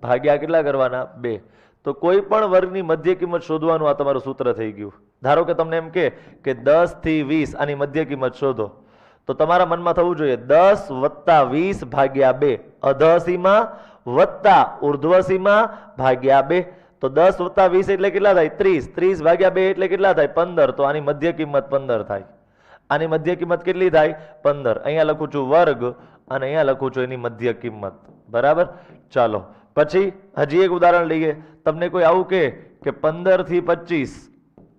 ભાગ્યા કેટલા કરવાના? 2. તો કોઈ પણ વર્ગની મધ્ય કિંમત શોધવાનું આ તમારું સૂત્ર થઈ ગયું. ધારો કે તમને એમ કે 10 થી 20 આની મધ્ય કિંમત શોધો, તો તમારા મનમાં થવું જોઈએ 10 વત્તા 20 ભાગ્યા 2, અધઃ સીમા વત્તા ઉર્ધ્વ સીમા ભાગ્યા 2. તો 10 વત્તા 20 એટલે કેટલા થાય? 30. 30 ભાગ્યા 2 એટલે કેટલા થાય? 15. તો આની મધ્ય કિંમત 15 થાય. આની મધ્ય કિંમત કેટલી થાય? 15. અહીંયા લખું છું વર્ગ અને અહીંયા લખું છું એની મધ્ય કિંમત. બરાબર? ચાલો પછી હજી એક ઉદાહરણ લઈએ. તમને કોઈ આવું કે 15 થી 25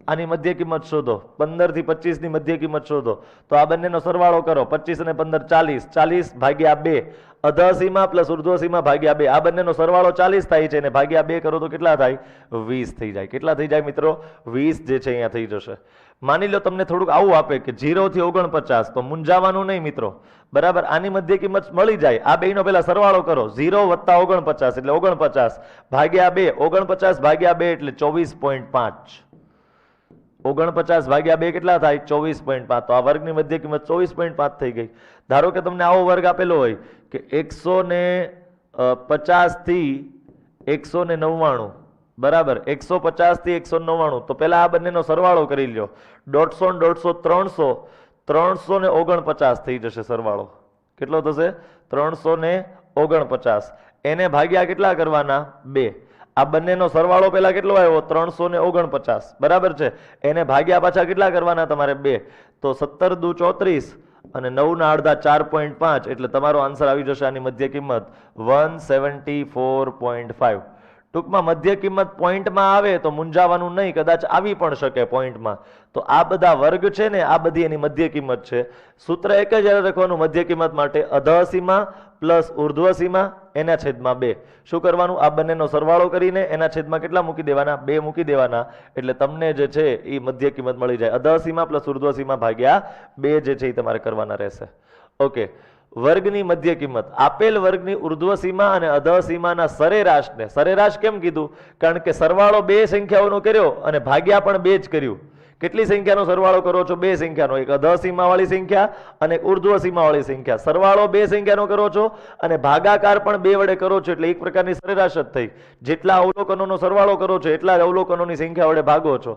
આની મધ્ય કિંમત શોધો, 15 થી 25 ની મધ્ય કિંમત શોધો, તો આ બંનેનો સરવાળો કરો. 25 અને 15 40, 40 ભાગ્યા 2, અધઃ સીમા પ્લસ ઉર્ધ્વ સીમા ભાગ્યા 2, આ બંનેનો સરવાળો 40 થાય છે અને ભાગ્યા 2 કરો તો કેટલા થાય? 20 થઈ જાય. કેટલા થઈ જાય મિત્રો? 20 જે છે અહીંયા થઈ જશે. માની લો તમને થોડુંક આવું આપે કે 0 થી 49, તો મૂંઝાવાનું નહીં મિત્રો, બરાબર. આની મધ્ય કિંમત મળી જાય. આ બેનો પેલા સરવાળો કરો. 0 વત્તા 49 એટલે 49 ભાગ્યા 2, 49 ભાગ્યા 2 એટલે 24.5. 49 ભાગ્યા 2 કેટલા થાય? 24.5. તો આ વર્ગની મધ્ય કિંમત 24.5 થઈ ગઈ. ધારો કે તમને આવો વર્ગ આપેલો હોય કે 150 થી 199, બરાબર, 150 થી 199, તો પેલા આ બંનેનો સરવાળો કરી લ્યો. 150 349 થઈ જશે સરવાળો. કેટલો થશે? 349. એને ભાગ્યા કેટલા કરવાના? 2. આ બંનેનો સરવાળો પેલા કેટલો આવ્યો? 349, બરાબર છે. એને ભાગ્યા પાછા કેટલા કરવાના તમારે? 2. તો 17 દુ 34 અને 9 ના અડધા 4.5, એટલે તમારો આન્સર આવી જશે આની મધ્ય કિંમત 174.5. ટૂંકમાં મધ્ય કિંમત પોઈન્ટમાં આવે તો મૂંઝાવાનું નહીં, કદાચ આવી પણ શકે પોઈન્ટમાં. તો આ બધા વર્ગ છે ને, આ બધી એની મધ્ય કિંમત છે. સૂત્ર એક જ યાદ રાખવાનું મધ્ય કિંમત માટે, અધઃ સીમા પ્લસ ઉર્ધ્વ સીમા એના છેદમાં 2. શું કરવાનું? આ બંનેનો સરવાળો કરીને એના છેદમાં કેટલા મૂકી દેવાના? 2 મૂકી દેવાના. એટલે તમને જે છે એ મધ્ય કિંમત મળી જાય. અધઃ સીમા પ્લસ ઉર્ધ્વ સીમા ભાગ્યા 2 જે છે એ તમારે કરવાના રહેશે. ઓકે, વર્ગની મધ્ય કિંમત, આપેલ વર્ગની ઉર્ધ્વ સીમા અને અધઃ સીમાના સરેરાશને, સરેરાશ કેમ કીધું? કારણ કે સરવાળો 2 સંખ્યાઓનો કર્યો અને ભાગ્યા પણ 2 જ કર્યું. કેટલી સંખ્યાનો સરવાળો કરો છો? 2 સંખ્યાનો. એક અધઃ સીમાવાળી સંખ્યા અને એક ઉર્ધ્વ સીમાવાળી સંખ્યા. સરવાળો 2 સંખ્યાનો કરો છો અને ભાગાકાર પણ 2 વડે કરો છો, એટલે એક પ્રકારની સરેરાશ જ થઈ. જેટલા અવલોકનોનો સરવાળો કરો છો એટલા જ અવલોકનોની સંખ્યા વડે ભાગો છો.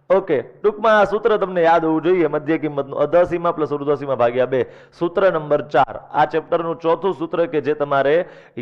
ઓકે, ટૂંકમાં આ સૂત્ર તમને યાદ હોવું જોઈએ મધ્ય કિંમતનું, અધઃ સીમા પ્લસ ઉર્ધ્વ સીમા ભાગ્યા 2. સૂત્ર નંબર 4, આ ચેપ્ટરનું ચોથું સૂત્ર કે જે તમારે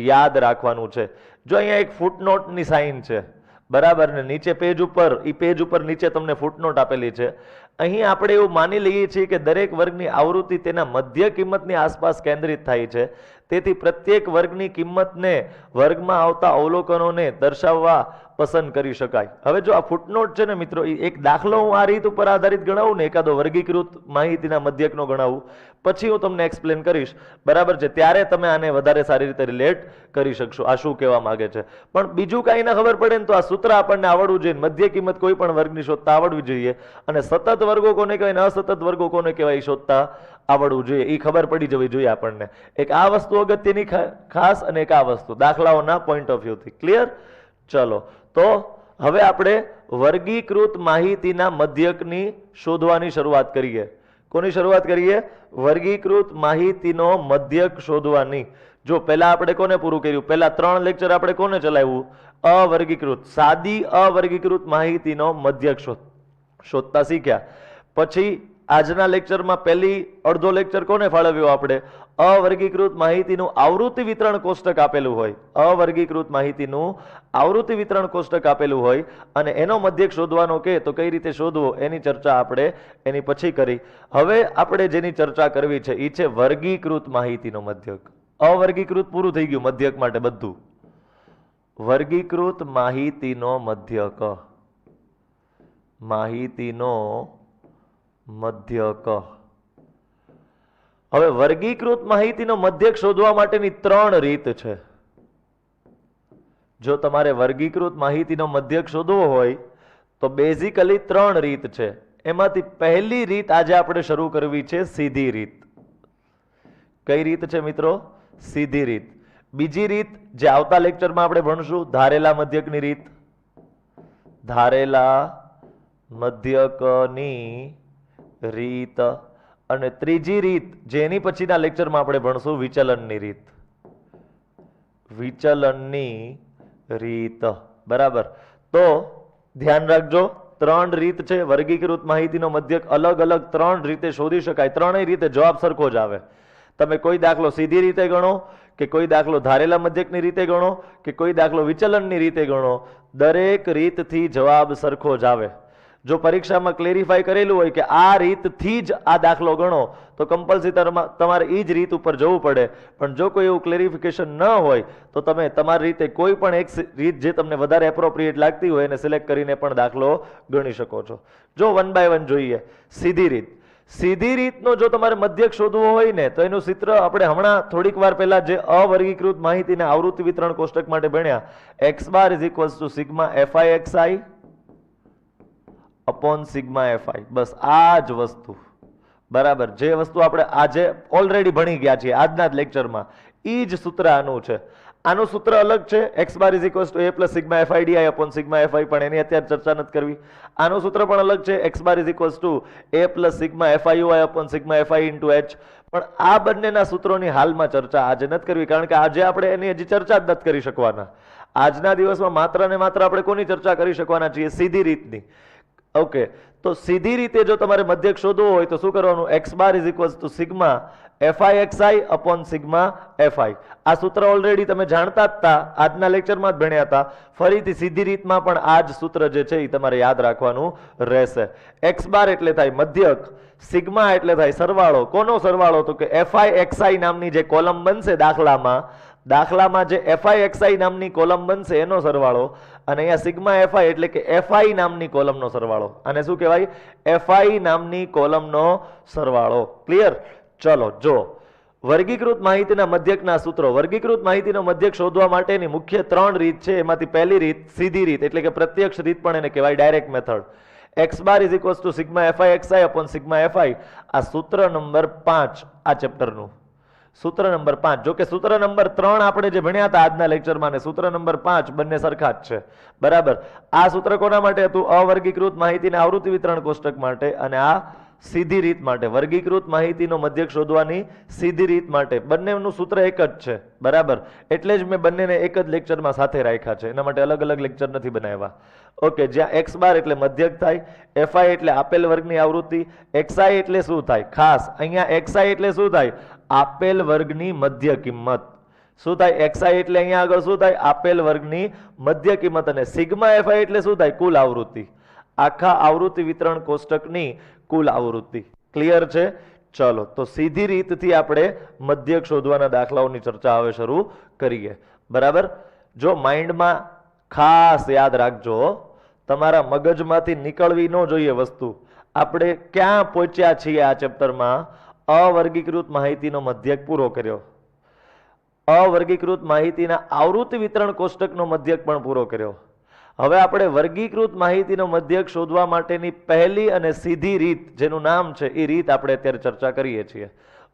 યાદ રાખવાનું છે. જો અહીંયા એક ફૂટનોટની સાઇન છે, બરાબર, ને નીચે પેજ ઉપર, એ પેજ ઉપર નીચે તમને ફૂટનોટ આપેલી છે. અહીં આપણે એવું માની લઈએ છીએ કે દરેક વર્ગની આવૃત્તિ તેના મધ્ય કિંમતની આસપાસ કેન્દ્રિત થાય છે. તેથી પ્રત્યેક વર્ગની કિંમતને વર્ગમાં આવતા અવલોકનોને દર્શાવવા પસંદ કરી શકાય. હવે જો આ ફૂટનોટ છે ને મિત્રો, એક દાખલો હું આ રીત ઉપર આધારિત ગણાવું ને, એકાદો વર્ગીકૃત માહિતીના મધ્યકનો ગણાવું, પછી હું તમને એક્સપ્લેન કરીશ, બરાબર છે, ત્યારે તમે આને વધારે સારી રીતે રિલેટ કરી શકશો આ શું કહેવા માંગે છે. પણ બીજું કાંઈ ના ખબર પડે ને તો આ સૂત્ર આપણને આવડવું જોઈએ. મધ્ય કિંમત કોઈ પણ વર્ગની શોધતા આવડવી જોઈએ, અને સતત વર્ગો કોને કહેવાય ને અસતત વર્ગો કોને કહેવાય એ શોધતા આવડવું જોઈએ. એ ખબર પડી જવી જોઈએ આપણને. એક આ વસ્તુ અગત્યની ખાસ, અને એક આ વસ્તુ દાખલાઓના પોઈન્ટ ઓફ વ્યૂથી. ક્લિયર? ચલો, તો હવે આપણે વર્ગીકૃત માહિતીના મધ્યકની શોધવાની શરૂઆત કરીએ. કોની શરૂઆત કરીએ? વર્ગીકૃત માહિતીનો મધ્યક શોધવાની. જો પહેલા આપણે કોને પૂરું કર્યું? પહેલા 3 લેક્ચર આપણે કોને ચલાવ્યું? અવર્ગીકૃત, સાદી અવર્ગીકૃત માહિતીનો મધ્યક શોધતા શીખ્યા. પછી આજના લેક્ચરમાં પહેલી અડધો લેક્ચર કોને ફાળવ્યો આપણે? અવર્ગીકૃત માહિતીનું આવૃત્તિ વિતરણ કોષ્ટક આપેલું હોય, અવર્ગીકૃત માહિતીનું આવૃત્તિ વિતરણ કોષ્ટક આપેલું હોય અને એનો મધ્યક શોધવાનો કે તો કઈ રીતે શોધવો એની ચર્ચા આપણે એની પછી કરી. હવે આપણે જેની ચર્ચા કરવી છે એ છે વર્ગીકૃત માહિતીનો મધ્યક. અવર્ગીકૃત પૂરું થઈ ગયું, મધ્યક માટે બધું. વર્ગીકૃત માહિતીનો મધ્યક, માહિતીનો મધ્યક. હવે વર્ગીકૃત માહિતીનો મધ્યક શોધવા માટેની 3 રીત છે. જો તમારે વર્ગીકૃત માહિતીનો મધ્યક શોધવો હોય તો બેઝિકલી 3 રીત છે. એમાંથી પહેલી રીત આજે આપણે શરૂ કરવી છે સીધી રીત. કઈ રીત છે મિત્રો? સીધી રીત. બીજી રીત જે આવતા લેક્ચરમાં આપણે ભણશું, ધારેલા મધ્યકની રીત, ધારેલા મધ્યકની રીત. અને ત્રીજી રીત જેની પછીના લેક્ચરમાં આપણે ભણશું, વિચલનની રીત, વિચલનની રીત. બરાબર, તો ધ્યાન રાખજો 3 રીત છે. વર્ગીકૃત માહિતીનો મધ્યક અલગ અલગ 3 રીતે શોધી શકાય. ત્રણેય રીતે જવાબ સરખો જ આવે. તમે કોઈ દાખલો સીધી રીતે ગણો, કે કોઈ દાખલો ધારેલા મધ્યકની રીતે ગણો, કે કોઈ દાખલો વિચલનની રીતે ગણો, દરેક રીતથી જવાબ સરખો જ આવે. જો પરીક્ષામાં ક્લેરિફાય કરેલું હોય કે આ રીતથી જ આ દાખલો ગણો તો કમ્પલસરી તમારે એ જ રીત ઉપર જવું પડે. પણ જો કોઈ એવું ક્લેરિફિકેશન ન હોય તો તમે તમારી રીતે કોઈ પણ એક રીત જે તમને વધારે એપ્રોપ્રિએટ લાગતી હોય એને સિલેક્ટ કરીને પણ દાખલો ગણી શકો છો. જો 1 બાય 1 જોઈએ. સીધી રીત. સીધી રીતનો જો તમારે મધ્યક શોધવો હોય ને તો એનું સૂત્ર આપણે હમણાં થોડીક વાર પહેલા જે અવર્ગીકૃત માહિતીના આવૃત્તિ વિતરણ કોષ્ટક માટે ભણ્યા, x bar is equals to sigma fi upon sigma fi. બસ આ જ વસ્તુ, બરાબર, જે વસ્તુ આપણે આજે ઓલરેડી ભણી ગયા છીએ આજના જ લેક્ચરમાં, એ જ સૂત્ર આનું છે. આનું સૂત્ર અલગ છે, x bar is equals to a plus sigma fi di upon sigma fi, પણ એની અત્યારે ચર્ચા નથી કરવી. આનું સૂત્ર પણ અલગ છે, x bar is equals to a plus sigma fi ui upon sigma fi into h. પણ આ બંનેના સૂત્રોની હાલમાં ચર્ચા આજે નથી કરવી, કારણ કે આજે આપણે એની હજી ચર્ચા જ નથી કરી શકવાના. આજના દિવસમાં માત્ર ને માત્ર આપણે કોની ચર્ચા કરી શકવાના છીએ? સીધી રીતની. ઓકે, તો સીધી રીતે જો તમારે મધ્યક શોધવો હોય તો શું કરવાનું? x bar is equals to sigma fi upon sigma fi. આ સૂત્ર ઓલરેડી તમે જાણતા જ હતા, આજના લેક્ચરમાં જ ભણ્યા હતા. ફરીથી સીધી રીતમાં પણ આ જ સૂત્ર જે છે એ તમારે યાદ રાખવાનું રહેશે. x બાર એટલે થાય મધ્યક, સિગ્મા એટલે થાય સરવાળો. કોનો સરવાળો? તો કે fi xi નામની જે કોલમ બનશે દાખલામાં, દાખલામાં જે એફઆઈ એક્સઆઈ નામની કોલમ બનશે એનો સરવાળો અને અહીંયા સિગ્મા એફઆઈ એટલે કે એફઆઈ નામની કોલમનો સરવાળો. આને શું કહેવાય? એફઆઈ નામની કોલમનો સરવાળો. ક્લિયર? ચલો જો વર્ગીકૃત માહિતીના મધ્યકના સૂત્રો. વર્ગીકૃત માહિતીનો મધ્યક શોધવા માટેની મુખ્ય 3 રીત છે. એમાંથી પહેલી રીત સીધી રીત એટલે કે પ્રત્યક્ષ રીત પણ એને કહેવાય, direct method. x bar is equals to sigma fi xi upon sigma fi. આ સૂત્ર નંબર 5 આ ચેપ્ટરનું સૂત્ર નંબર 5. જો કે સૂત્ર નંબર 3 આપણે જે ભણ્યા હતા આજના લેક્ચરમાં ને સૂત્ર નંબર 5 બંને સરખા જ છે. બરાબર. આ સૂત્ર કોના માટે હતું? અવર્ગીકૃત માહિતીના આવૃત્તિ વિતરણ કોષ્ટક માટે અને આ સીધી રીત માટે, વર્ગીકૃત માહિતીનો મધ્યક શોધવાની સીધી રીત માટે. બંનેનું સૂત્ર એક જ છે. બરાબર. એટલે જ મેં બંનેને એક જ લેક્ચરમાં સાથે રાખ્યા છે. એના માટે અલગ અલગ લેક્ચર નથી બનાવ્યા. ઓકે. જ્યાં x બાર એટલે મધ્યક થાય, fi એટલે આપેલ વર્ગની આવૃત્તિ, xi એટલે શું થાય? ખાસ અહીંયા xi એટલે શું થાય? આપેલ વર્ગની મધ્ય કિંમત. શું થાય? xi એટલે અહીંયા આગળ શું થાય? આપેલ વર્ગની મધ્ય કિંમત. અને સિગ્મા fi એટલે શું થાય? કુલ આવૃત્તિ. આખા આવૃત્તિ વિતરણ કોષ્ટકની કુલ આવૃત્તિ. ક્લિયર છે? ચલો તો સીધી રીતથી આપણે મધ્યક શોધવાના દાખલાઓની ચર્ચા હવે શરૂ કરીએ. બરાબર. જો માઇન્ડમાં ખાસ યાદ રાખજો, તમારા મગજમાંથી નીકળવી ન જોઈએ વસ્તુ. આપણે ક્યાં પહોંચ્યા છીએ આ ચેપ્ટરમાં? અવર્ગીકૃત માહિતીનો મધ્યક પૂરો કર્યો, અવર્ગીકૃત માહિતીના આવૃત્તિ વિતરણ કોષ્ટકનો મધ્યક પણ પૂરો કર્યો. હવે આપણે વર્ગીકૃત માહિતીનો મધ્યક શોધવા માટેની પહેલી અને સીધી રીત જેનું નામ છે એ રીત આપણે અત્યારે ચર્ચા કરીએ છીએ.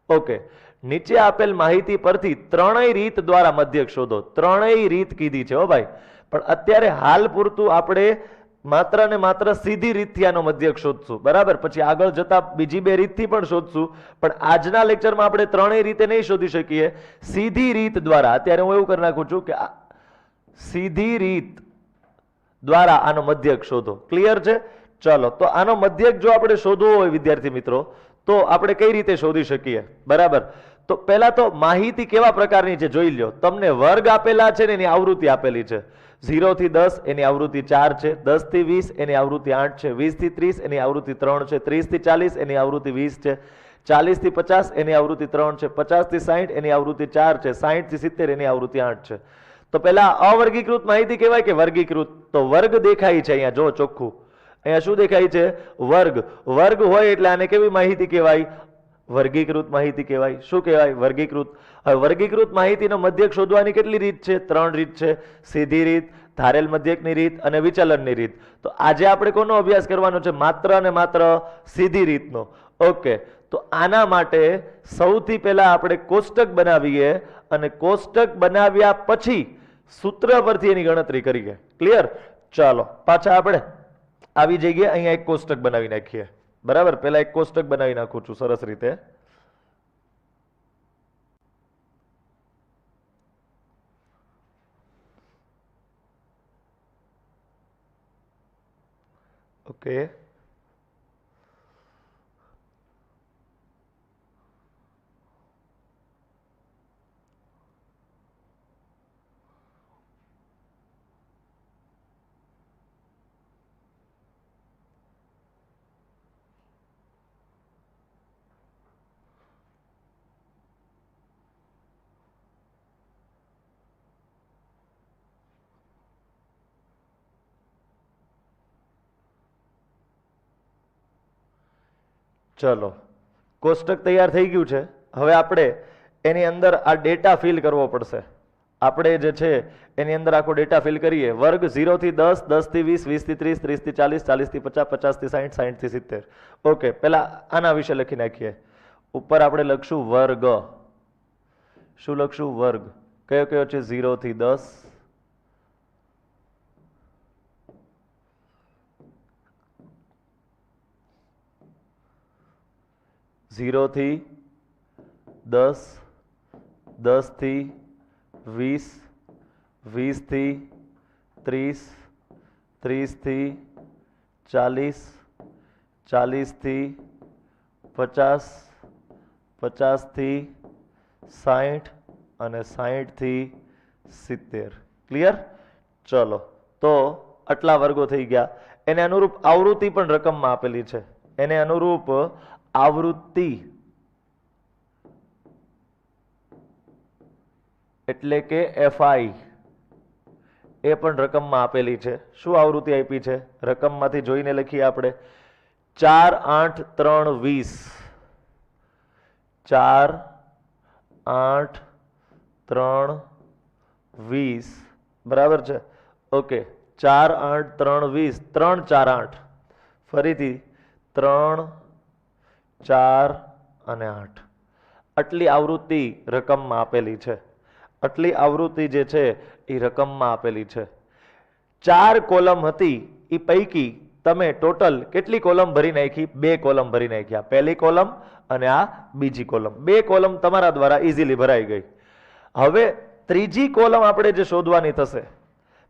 ઓકે. નીચે આપેલ માહિતી પરથી ત્રણેય રીત દ્વારા મધ્યક શોધો. ત્રણેય રીત કીધી છે હો ભાઈ. પણ અત્યારે હાલ પૂરતું આપણે માત્ર ને માત્ર સીધી રીતથી આનો મધ્યક શોધશું. બરાબર. પછી આગળ જતા બીજી 2 રીતથી પણ શોધશું. પણ આજના લેક્ચરમાં આપણે ત્રણેય રીતે નહીં શોધી શકીએ. સીધી રીત દ્વારા અત્યારે હું એવું કરી નાખું છું કે સીધી રીત દ્વારા આનો મધ્યક શોધો. ક્લિયર છે? ચલો તો આનો મધ્યક જો આપણે શોધવો હોય વિદ્યાર્થી મિત્રો તો આપણે કઈ રીતે શોધી શકીએ? બરાબર. તો પહેલા તો માહિતી કેવા પ્રકારની છે જોઈ લ્યો. તમને વર્ગ આપેલા છે ને એની આવૃત્તિ આપેલી છે. 0 થી 10 એની આવૃત્તિ 4 છે, 10 થી 20 એની આવૃત્તિ 8 છે, 20 થી 30 એની આવૃત્તિ 3 છે, 30 થી 40 એની આવૃત્તિ 20 છે, 40 થી 50 એની આવૃત્તિ 3 છે, 50 થી 60 એની આવૃત્તિ 4 છે, 60 થી 70 એની આવૃત્તિ 8 છે. તો પહેલા અવર્ગીકૃત માહિતી કહેવાય કે વર્ગીકૃત? તો વર્ગ દેખાય છે અહીંયા, જો ચોખ્ખું અહીંયા શું દેખાય છે? વર્ગ. વર્ગ હોય એટલે આને કેવી માહિતી કહેવાય? વર્ગીકૃત માહિતી કહેવાય. શું કહેવાય? વર્ગીકૃત. હવે વર્ગીકૃત માહિતીનો મધ્યક શોધવાની કેટલી રીત છે? 3 રીત છે. સીધી રીત, ધારેલ મધ્યકની રીત અને વિચલનની રીત. તો આજે આપણે કોનો અભ્યાસ કરવાનો છે? માત્ર અને માત્ર સીધી રીતનો. ઓકે. તો આના માટે સૌથી પહેલા આપણે કોષ્ટક બનાવીએ અને કોષ્ટક બનાવ્યા પછી સૂત્ર પરથી એની ગણતરી કરીએ. ક્લિયર? ચાલો પાછા આપણે આવી જઈએ. અહીંયા એક કોષ્ટક બનાવી નાખીએ. બરાબર. પહેલા એક કોષ્ટક બનાવી નાખું છું સરસ રીતે. ઓકે. ચલો કોષ્ટક તૈયાર થઈ ગયું છે. હવે આપણે એની અંદર આ ડેટા ફિલ કરવો પડશે. આપણે જે છે એની અંદર આખો ડેટા ફિલ કરીએ. વર્ગ 0 થી 10, 10 થી 20, 20 થી 30, 30 થી 40, 40 થી 50, 50 થી 60, 60 થી 70. ઓકે. પહેલા આના વિશે લખી નાખીએ. ઉપર આપણે લખશું વર્ગ. શું લખશું? વર્ગ. કયો કયો છે? 0 થી 10, 0 થી 10, 10 થી 20, 20 થી 30, 30 થી 40, 40 થી 50, 50 થી 60 અને 60 થી 70. ક્લિયર? ચલો તો આટલા વર્ગો થઈ ગયા. એને અનુરૂપ આવૃત્તિ પણ રકમમાં આપેલી છે. એને અનુરૂપ આવૃત્તિ એટલે કે એફઆઈ એ પણ રકમમાં આપેલી છે. શું આવૃત્તિ આપી છે? રકમમાંથી જોઈને લખીએ આપણે. 4, 8, 3, 20. 4, 8, 3, 20 બરાબર છે. ઓકે, 4, 8, 3, 20. 3, 4, 8. ફરીથી 3, 4 અને 8. આટલી આવૃત્તિ રકમમાં આપેલી છે. આટલી આવૃત્તિ જે છે એ રકમમાં આપેલી છે. 4 કોલમ હતી એ પૈકી તમે ટોટલ કેટલી કોલમ ભરી નાખી? 2 કોલમ ભરી નાખ્યા. પહેલી કોલમ અને આ બીજી કોલમ. 2 કોલમ તમારા દ્વારા ઇઝીલી ભરાઈ ગઈ. હવે ત્રીજી કોલમ આપણે જે શોધવાની થશે,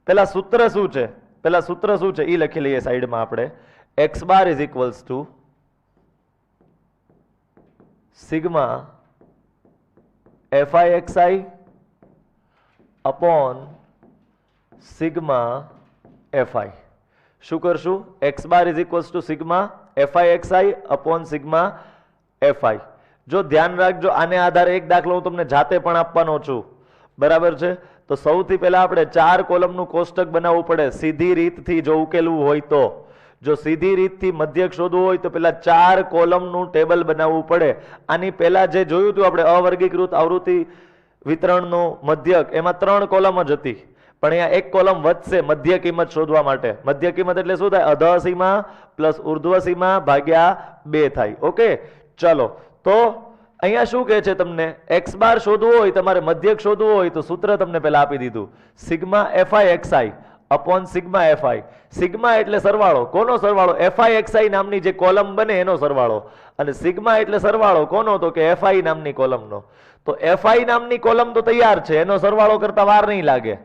પેલા સૂત્ર શું છે? પેલા સૂત્ર શું છે એ લખી લઈએ સાઈડમાં આપણે. x bar is equals to sigma fi upon sigma fi. શું કરશું? x bar is equals to sigma fi upon sigma fi. જો ધ્યાન રાખજો, આને આધારે એક દાખલો હું તમને જાતે પણ આપવાનો છું. બરાબર છે? તો સૌથી પહેલા આપણે 4 કોલમનું કોષ્ટક બનાવવું પડે સીધી રીતથી જો ઉકેલવું હોય તો. જો સીધી રીતથી મધ્યક શોધવું હોય તો પેલા 4 કોલમનું ટેબલ બનાવવું પડે. આની પહેલા જે જોયું હતું આપણે અવર્ગીકૃત આવૃત્તિ વિતરણનું મધ્યક, એમાં 3 કોલમ જ હતી. પણ અહીંયા એક કોલમ વધશે મધ્ય કિંમત શોધવા માટે. મધ્ય કિંમત એટલે શું થાય? અધઃ સીમા પ્લસ ઉર્ધ્વ સીમા ભાગ્યા 2 થાય. ઓકે, ચલો. તો અહીંયા શું કહે છે તમને? x બાર શોધવું હોય, તમારે મધ્યક શોધવું હોય તો સૂત્ર તમને પહેલા આપી દીધું. Sigma fi upon sigma fi. Sigma એટલે સરવાળો. કોનો સરવાળો? fi નામની જે કોલમ બને એનો સરવાળો. અને સિગ્મા એટલે સરવાળો કોનો? તો કે fi નામની કોલમનો. તો fi નામની કોલમ તો તૈયાર છે, એનો સરવાળો કરતા વાર નહીં લાગે.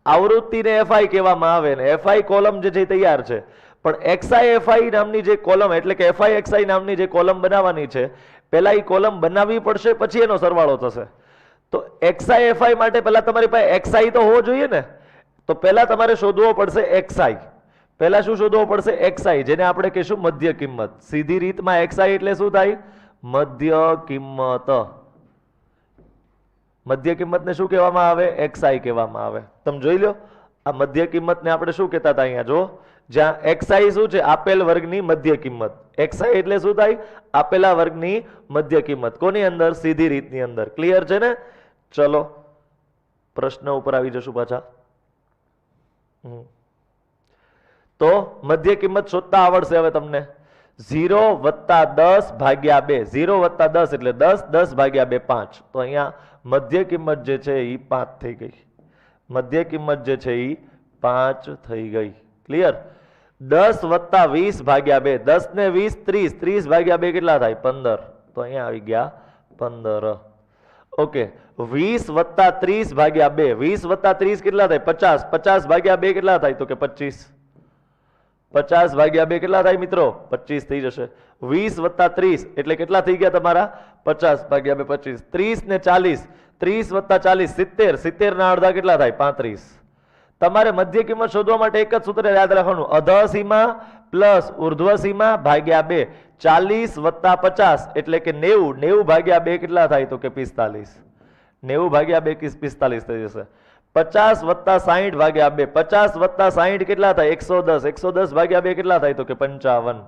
આવૃત્તિને fi કહેવામાં આવે ને fi કોલમ જે છે તૈયાર છે. પણ xi નામની જે કોલમ એટલે કે fi નામની જે કોલમ બનાવવાની છે, પહેલા એ કોલમ બનાવવી પડશે, પછી એનો સરવાળો થશે. તો xi માટે પહેલા તમારી પાસે xi તો હોવો જોઈએ ને. તો પહેલા તમારે શોધવો પડશે xi. પહેલા શું શોધવો પડશે? xi, જેને આપણે કહીશું મધ્ય કિંમત. સીધી રીતમાં xi એટલે શું થાય? મધ્ય કિંમત. મધ્ય કિંમતને શું કહેવામાં આવે? xi કહેવામાં આવે. તમે જોઈ લો, આ મધ્ય કિંમતને આપણે શું કહેતા હતા અહીંયા? જો, જ્યાં xi શું છે? આપેલ વર્ગની મધ્ય કિંમત. xi એટલે શું થાય? આપેલા વર્ગની મધ્ય કિંમત. કોની અંદર? સીધી રીતની અંદર. ક્લિયર છે ને? ચલો પ્રશ્ન ઉપર આવી જશું પાછા. તો મધ્ય કિંમત શોધતા આવડશે હવે તમને. 0 વત્તા 10 ભાગ્યા 2. 0 વત્તા 10 એટલે 10, 10 ભાગ્યા 2 5. તો અહીંયા મધ્ય કિંમત જે છે એ 5 થઈ ગઈ. મધ્ય કિંમત જે છે એ 5 થઈ ગઈ. ક્લિયર? 10 વત્તા 20 ભાગ્યા 2. 10 ને 20 30. 30 ભાગ્યા 2 કેટલા થાય? 15. તો અહીંયા આવી ગયા 15. ઓકે, 20 વત્તા 30 ભાગ્યા 2. 20 વત્તા 30 કેટલા થાય? 50. 50 ભાગ્યા 2 કેટલા થાય? તો કે 25. 50 ભાગ્યા 2 કેટલા થાય મિત્રો? 25 થઈ જશે. 20 વત્તા 30 એટલે કેટલા થઈ ગયા તમારા? 50 ભાગ્યા 2 25. 30 ને 40. 30 વત્તા 40 70. 70 ના અડધા કેટલા થાય? 35. તમારે મધ્ય કિંમત શોધવા માટે એક જ સૂત્ર યાદ રાખવાનું. અધઃ સીમા પ્લસ ઉર્ધ્વ સીમા ભાગ્યા 2. 40 વત્તા 50 એટલે કે 90. 90 ભાગ્યા 2 કેટલા થાય? તો કે 45. 90 ભાગ્યા 2 45 થઈ જશે. 50 વત્તા 60 ભાગ્યા 2. 50 વત્તા 60 કેટલા થાય? 110. 110 ભાગ્યા 2 કેટલા થાય? તો કે 55.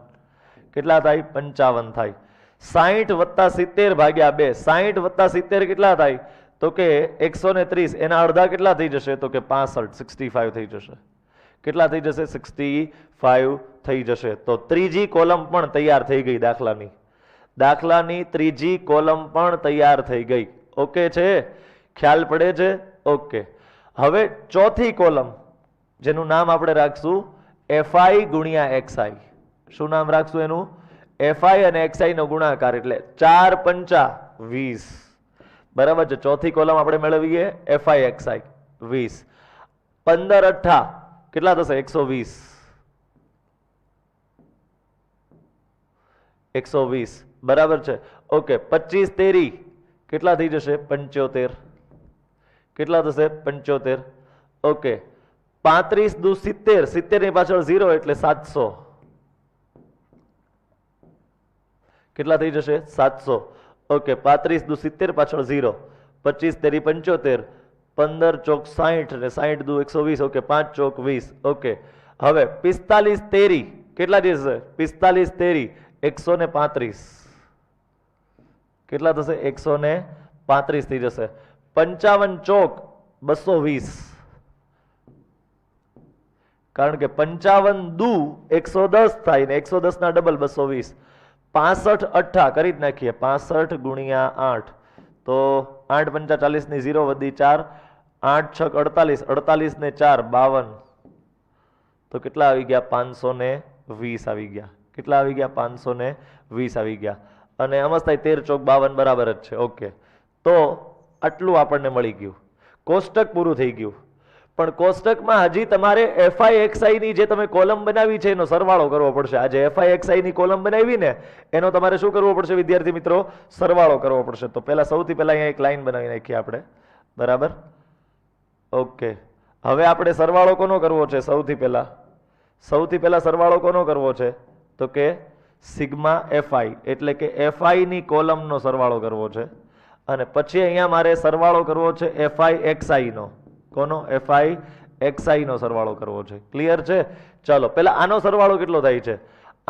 કેટલા થાય? 55 થાય. 60 વત્તા 70 ભાગ્યા 2. 60 વત્તા 70 કેટલા થાય? તો કે 130. એના અડધા કેટલા થઈ જશે? તો કે 65. 65 થઈ જશે. કેટલા થઈ જશે? 65 થઈ જશે. તો ત્રીજી કોલમ પણ તૈયાર થઈ ગઈ દાખલાની. દાખલાની ત્રીજી કોલમ પણ તૈયાર થઈ ગઈ. ઓકે છે? ખ્યાલ પડે છે? ઓકે. હવે ચોથી કોલમ જેનું નામ આપણે રાખશું fi ગુણ્યા xi. શું નામ રાખશું એનું? fi અને xi નો ગુણાકાર એટલે 4 પંચા 20. બરાબર છે? ચોથી કોલમ આપણે મેળવીએ fi xi 20. 15 અઠ્ઠા કેટલા થશે? 120. 120 બરાબર છે. ઓકે, 25 તેરી કેટલા થઈ જશે? 75. કેટલા થશે? 75. ઓકે, 35 દુ 70. 70 ની પાછળ 0 એટલે 700. કેટલા થઈ જશે? 700. ઓકે, 35 દુ 70 પાછળ 0. 25 તેરી 75. 15 ચોક 60 ને 60 દુ 120. ઓકે 5 ચોક 20. ઓકે હવે 45 તેરી કેટલા જશે? 45 તેરી 135. કેટલા થશે? 135 થઈ જશે. 55 ચોક 220, કારણ કે 55 દુ 110 થાય ને 110 ના ડબલ 220. 65 અઠ્ઠા કરી જ નાખીએ, 65 ગુણ્યા 8 તો 8 પંચા 40 ની 0 વધી 4, 8 છક 48, 48 ને 4 52. તો કેટલા આવી ગયા? 520 આવી ગયા. કેટલા આવી ગયા? 520 આવી ગયા. અને આમાં થાય 13 ચોક 52 બરાબર જ છે. ઓકે, તો આટલું આપણને મળી ગયું. કોષ્ટક પૂરું થઈ ગયું. પણ કોષ્ટકમાં હજી તમારે FI ની જે તમે કોલમ બનાવી છે એનો સરવાળો કરવો પડશે. આ જે FI ની કોલમ બનાવી ને એનો તમારે શું કરવો પડશે વિદ્યાર્થી મિત્રો? સરવાળો કરવો પડશે. તો પહેલા સૌથી પહેલા અહીંયા એક લાઈન બનાવી નાખીએ આપણે. બરાબર? ઓકે, હવે આપણે સરવાળો કોનો કરવો છે? સૌથી પહેલા સરવાળો કોનો કરવો છે? તો કે સિગ્મા FI, એટલે કે FI ની કોલમનો સરવાળો કરવો છે. અને પછી અહીંયા મારે સરવાળો કરવો છે FI નો. કોનો? FI નો સરવાળો કરવો છે. ક્લિયર છે? ચાલો પહેલા આનો સરવાળો કેટલો થાય છે?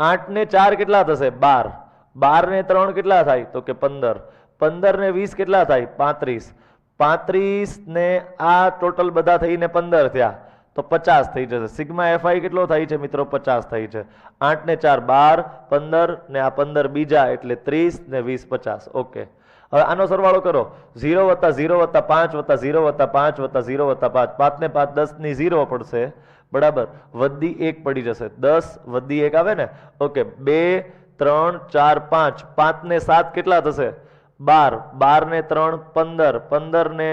8 ને 4 કેટલા થશે? 12. 12 ને 3 કેટલા થાય? તો કે 15. 15 ને 20 કેટલા થાય? 35. 35 ને આ ટોટલ બધા થઈને 15 થયા તો 50 થઈ જશે. સિગ્મા FI કેટલો થાય છે મિત્રો? 50 થાય છે. 8 ને 4 12, 15 ને આ 15 બીજા એટલે 30 ને 20 50. ઓકે, હવે આનો સરવાળો કરો. 0 વત્તા 0 વત્તા 5 વત્તા 0 વત્તા 5 વત્તા 0 વત્તા 5, 5 ને 5 10 ની 0 પડશે. બરાબર? વધી 1 પડી જશે. 10 વધી 1 આવે ને. ઓકે, 2 3 4 5, 5 ને 7 કેટલા થશે? 12, 12 ને 3 15, 15 ને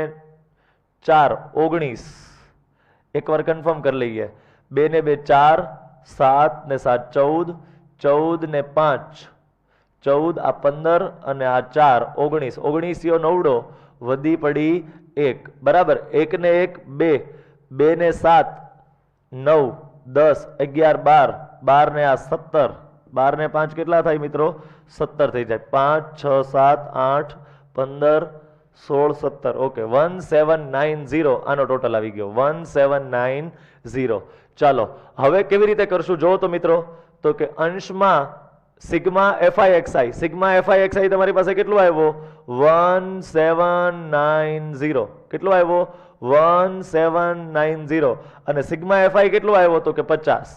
4 19. એકવાર કન્ફર્મ કરી લઈએ. 2 ને 2 4, 7 ને 7 14, 14 ને 5 14, આ 15 અને આ 4 19. 19 9 વધી પડી 1. બરાબર? 1 ને 1 2, 2 ને 7 9, 10 11 12, 12 ને આ 17, 12 ને 5 કેટલા થાય મિત્રો? 17 થઈ જાય. 5 6 7 8 15 16 17. ઓકે, 1790 આનો ટોટલ આવી ગયો. 1790. ચાલો હવે કેવી રીતે કરશું જો તો મિત્રો? તો કે અંશમાં સિગ્મા FI તમારી પાસે કેટલું આવ્યો? 1790. કેટલો આવ્યો? 1790. અને સિગ્મા FI કેટલો આવ્યો? તો કે 50.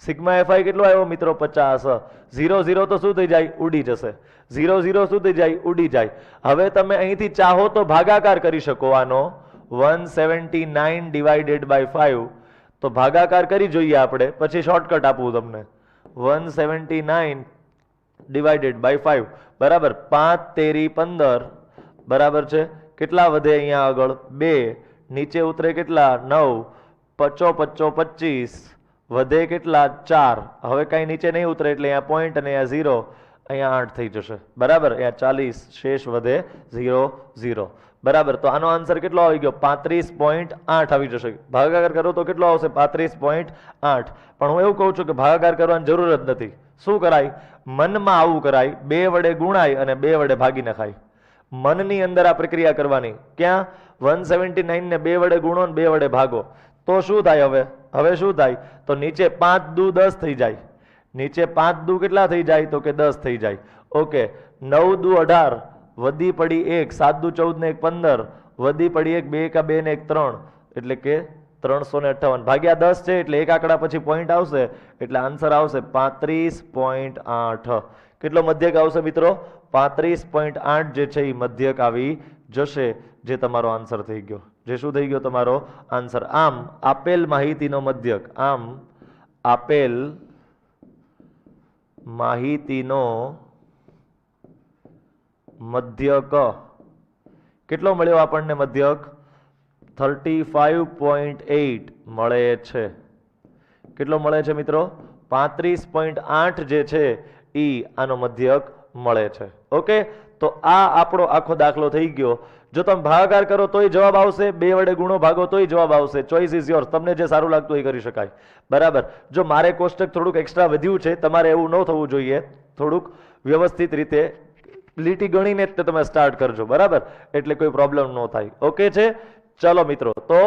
સિગ્મા FI કેટલો આવ્યો મિત્રો? 50. 0 0 તો શું થઈ જાય? ઉડી જશે. 0 0 શું થઈ જાય? ઉડી જાય. હવે તમે અહીંથી ચાહો તો ભાગાકાર કરી શકો આનો. 179 ડિવાઇડેડ બાય 5. તો ભાગાકાર કરી જોઈએ આપણે, પછી શોર્ટકટ આપું તમને. 179 ડિવાઇડેડ બાય 5 બરાબર? 5 તેરી 15 બરાબર છે. કેટલા વધે અહીંયા આગળ? 2. નીચે ઉતરે કેટલા? 9. 5 5 25 વધે કેટલા? 4. હવે કઈ નીચે નહીં ઉતરે એટલે અહીંયા પોઈન્ટ અને અહીંયા 0, અહીંયા 8 થઈ જશે. બરાબર? અહીંયા 40, શેષ વધે 0 0. બરાબર? તો આનો આન્સર કેટલો આવી ગયો? 35.8 આવી જશે. ભાગાકાર કરો તો કેટલો આવશે? 35.8. પણ હું એવું કહું છું કે ભાગાકાર કરવાની જરૂર જ નથી. શું કરાય? મનમાં આવું કરાય, 2 વડે ગુણાય અને 2 વડે ભાગી નખાય. મનની અંદર આ પ્રક્રિયા કરવાની. ક્યાં? 179 ને 2 વડે ગુણો ને 2 વડે ભાગો તો શું થાય? હવે શું થાય? તો નીચે 5 દુ 10 થઈ જાય. નીચે 5 દુ કેટલા થઈ જાય? તો કે 10 થઈ જાય. ઓકે, 9 દુ 18 વધી પડી 1, 7 દુ 14 ને 1 15 વધી પડી 1, 2 કા 2 ને 1 3 એટલે કે 358 ભાગ્યા 10 છે એટલે એક આંકડા પછી પોઈન્ટ આવશે એટલે આન્સર આવશે 35.8. કેટલો મધ્યક આવશે મિત્રો? 35.8 જે છે એ મધ્યક આવી જશે, જે તમારો આન્સર થઈ ગયો. જે શું થઈ ગયો? તમારો આન્સર. આમ આપેલ માહિતીનો મધ્યક, આમ આપેલ માહિતીનો મધ્યક કેટલો મળ્યો આપણને? મધ્યક 35.8 મળે છે. કેટલો મળે છે મિત્રો? 35.8 જે છે એ આનો મધ્યક મળે છે. ઓકે, તો આ આપણો આખો દાખલો થઈ ગયો. જો તમે ભાગાકાર કરો તોય જવાબ આવશે, 2 વડે ગુણો ભાગો તોય જવાબ આવશે. Choice is yours. તમને જે સારું લાગતું એ કરી શકાય. બરાબર? જો મારે કોષ્ટક થોડુંક એક્સ્ટ્રા વધ્યું છે, તમારે એવું ન થવું જોઈએ. થોડુંક વ્યવસ્થિત રીતે લીટી ગણીને જ તમે સ્ટાર્ટ કરજો. બરાબર? એટલે કોઈ પ્રોબ્લેમ ન થાય. ઓકે છે? ચલો મિત્રો, તો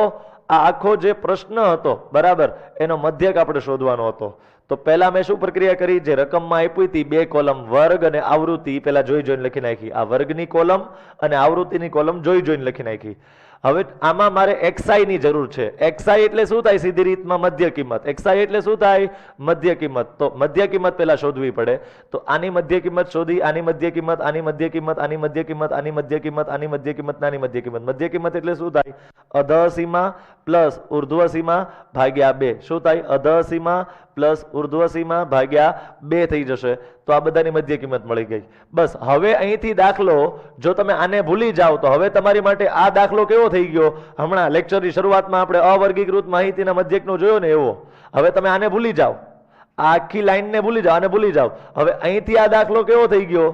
આ આખો જે પ્રશ્ન હતો બરાબર, એનો મધ્યક આપણે શોધવાનો હતો. તો પહેલા મેં શું પ્રક્રિયા કરી, જે રકમમાં આપી હતી 2 કોલમ વર્ગ અને આવૃત્તિ, પેલા જોઈને લખી નાખી. આ વર્ગની કોલમ અને આવૃત્તિની કોલમ જોઈને લખી નાખી. હવે આમાં મારે xi ની જરૂર છે. xi એટલે શું થાય સીધી રીતમાં મધ્ય કિંમત. xi એટલે શું થાય મધ્ય કિંમત. તો મધ્ય કિંમત પહેલા શોધવી પડે. તો આની મધ્ય કિંમત શોધી, આની મધ્ય કિંમત, આની મધ્ય કિંમત, આની મધ્ય કિંમત, આની મધ્ય કિંમત, આની મધ્ય કિંમત, આની મધ્ય કિંમત. મધ્ય કિંમત એટલે શું થાય, અધઃ સીમા પ્લસ ઉર્ધ્વ સીમા ભાગ્યા 2. શું થાય, અધઃ સીમા પ્લસ ઉર્ધ્વ સીમા ભાગ્યા 2 થઈ જશે. તો આ બધાની મધ્ય કિંમત મળી ગઈ. બસ હવે અહીંથી દાખલો, જો તમે આને ભૂલી જાઓ તો હવે તમારી માટે આ દાખલો કેવો થઈ ગયો, હમણાં લેક્ચરની શરૂઆતમાં આપણે અવર્ગીકૃત માહિતીના મધ્યકનો જોયો ને એવો. હવે તમે આને ભૂલી જાઓ, આ આખી લાઈનને ભૂલી જાઓ, આને ભૂલી જાઓ. હવે અહીંથી આ દાખલો કેવો થઈ ગયો,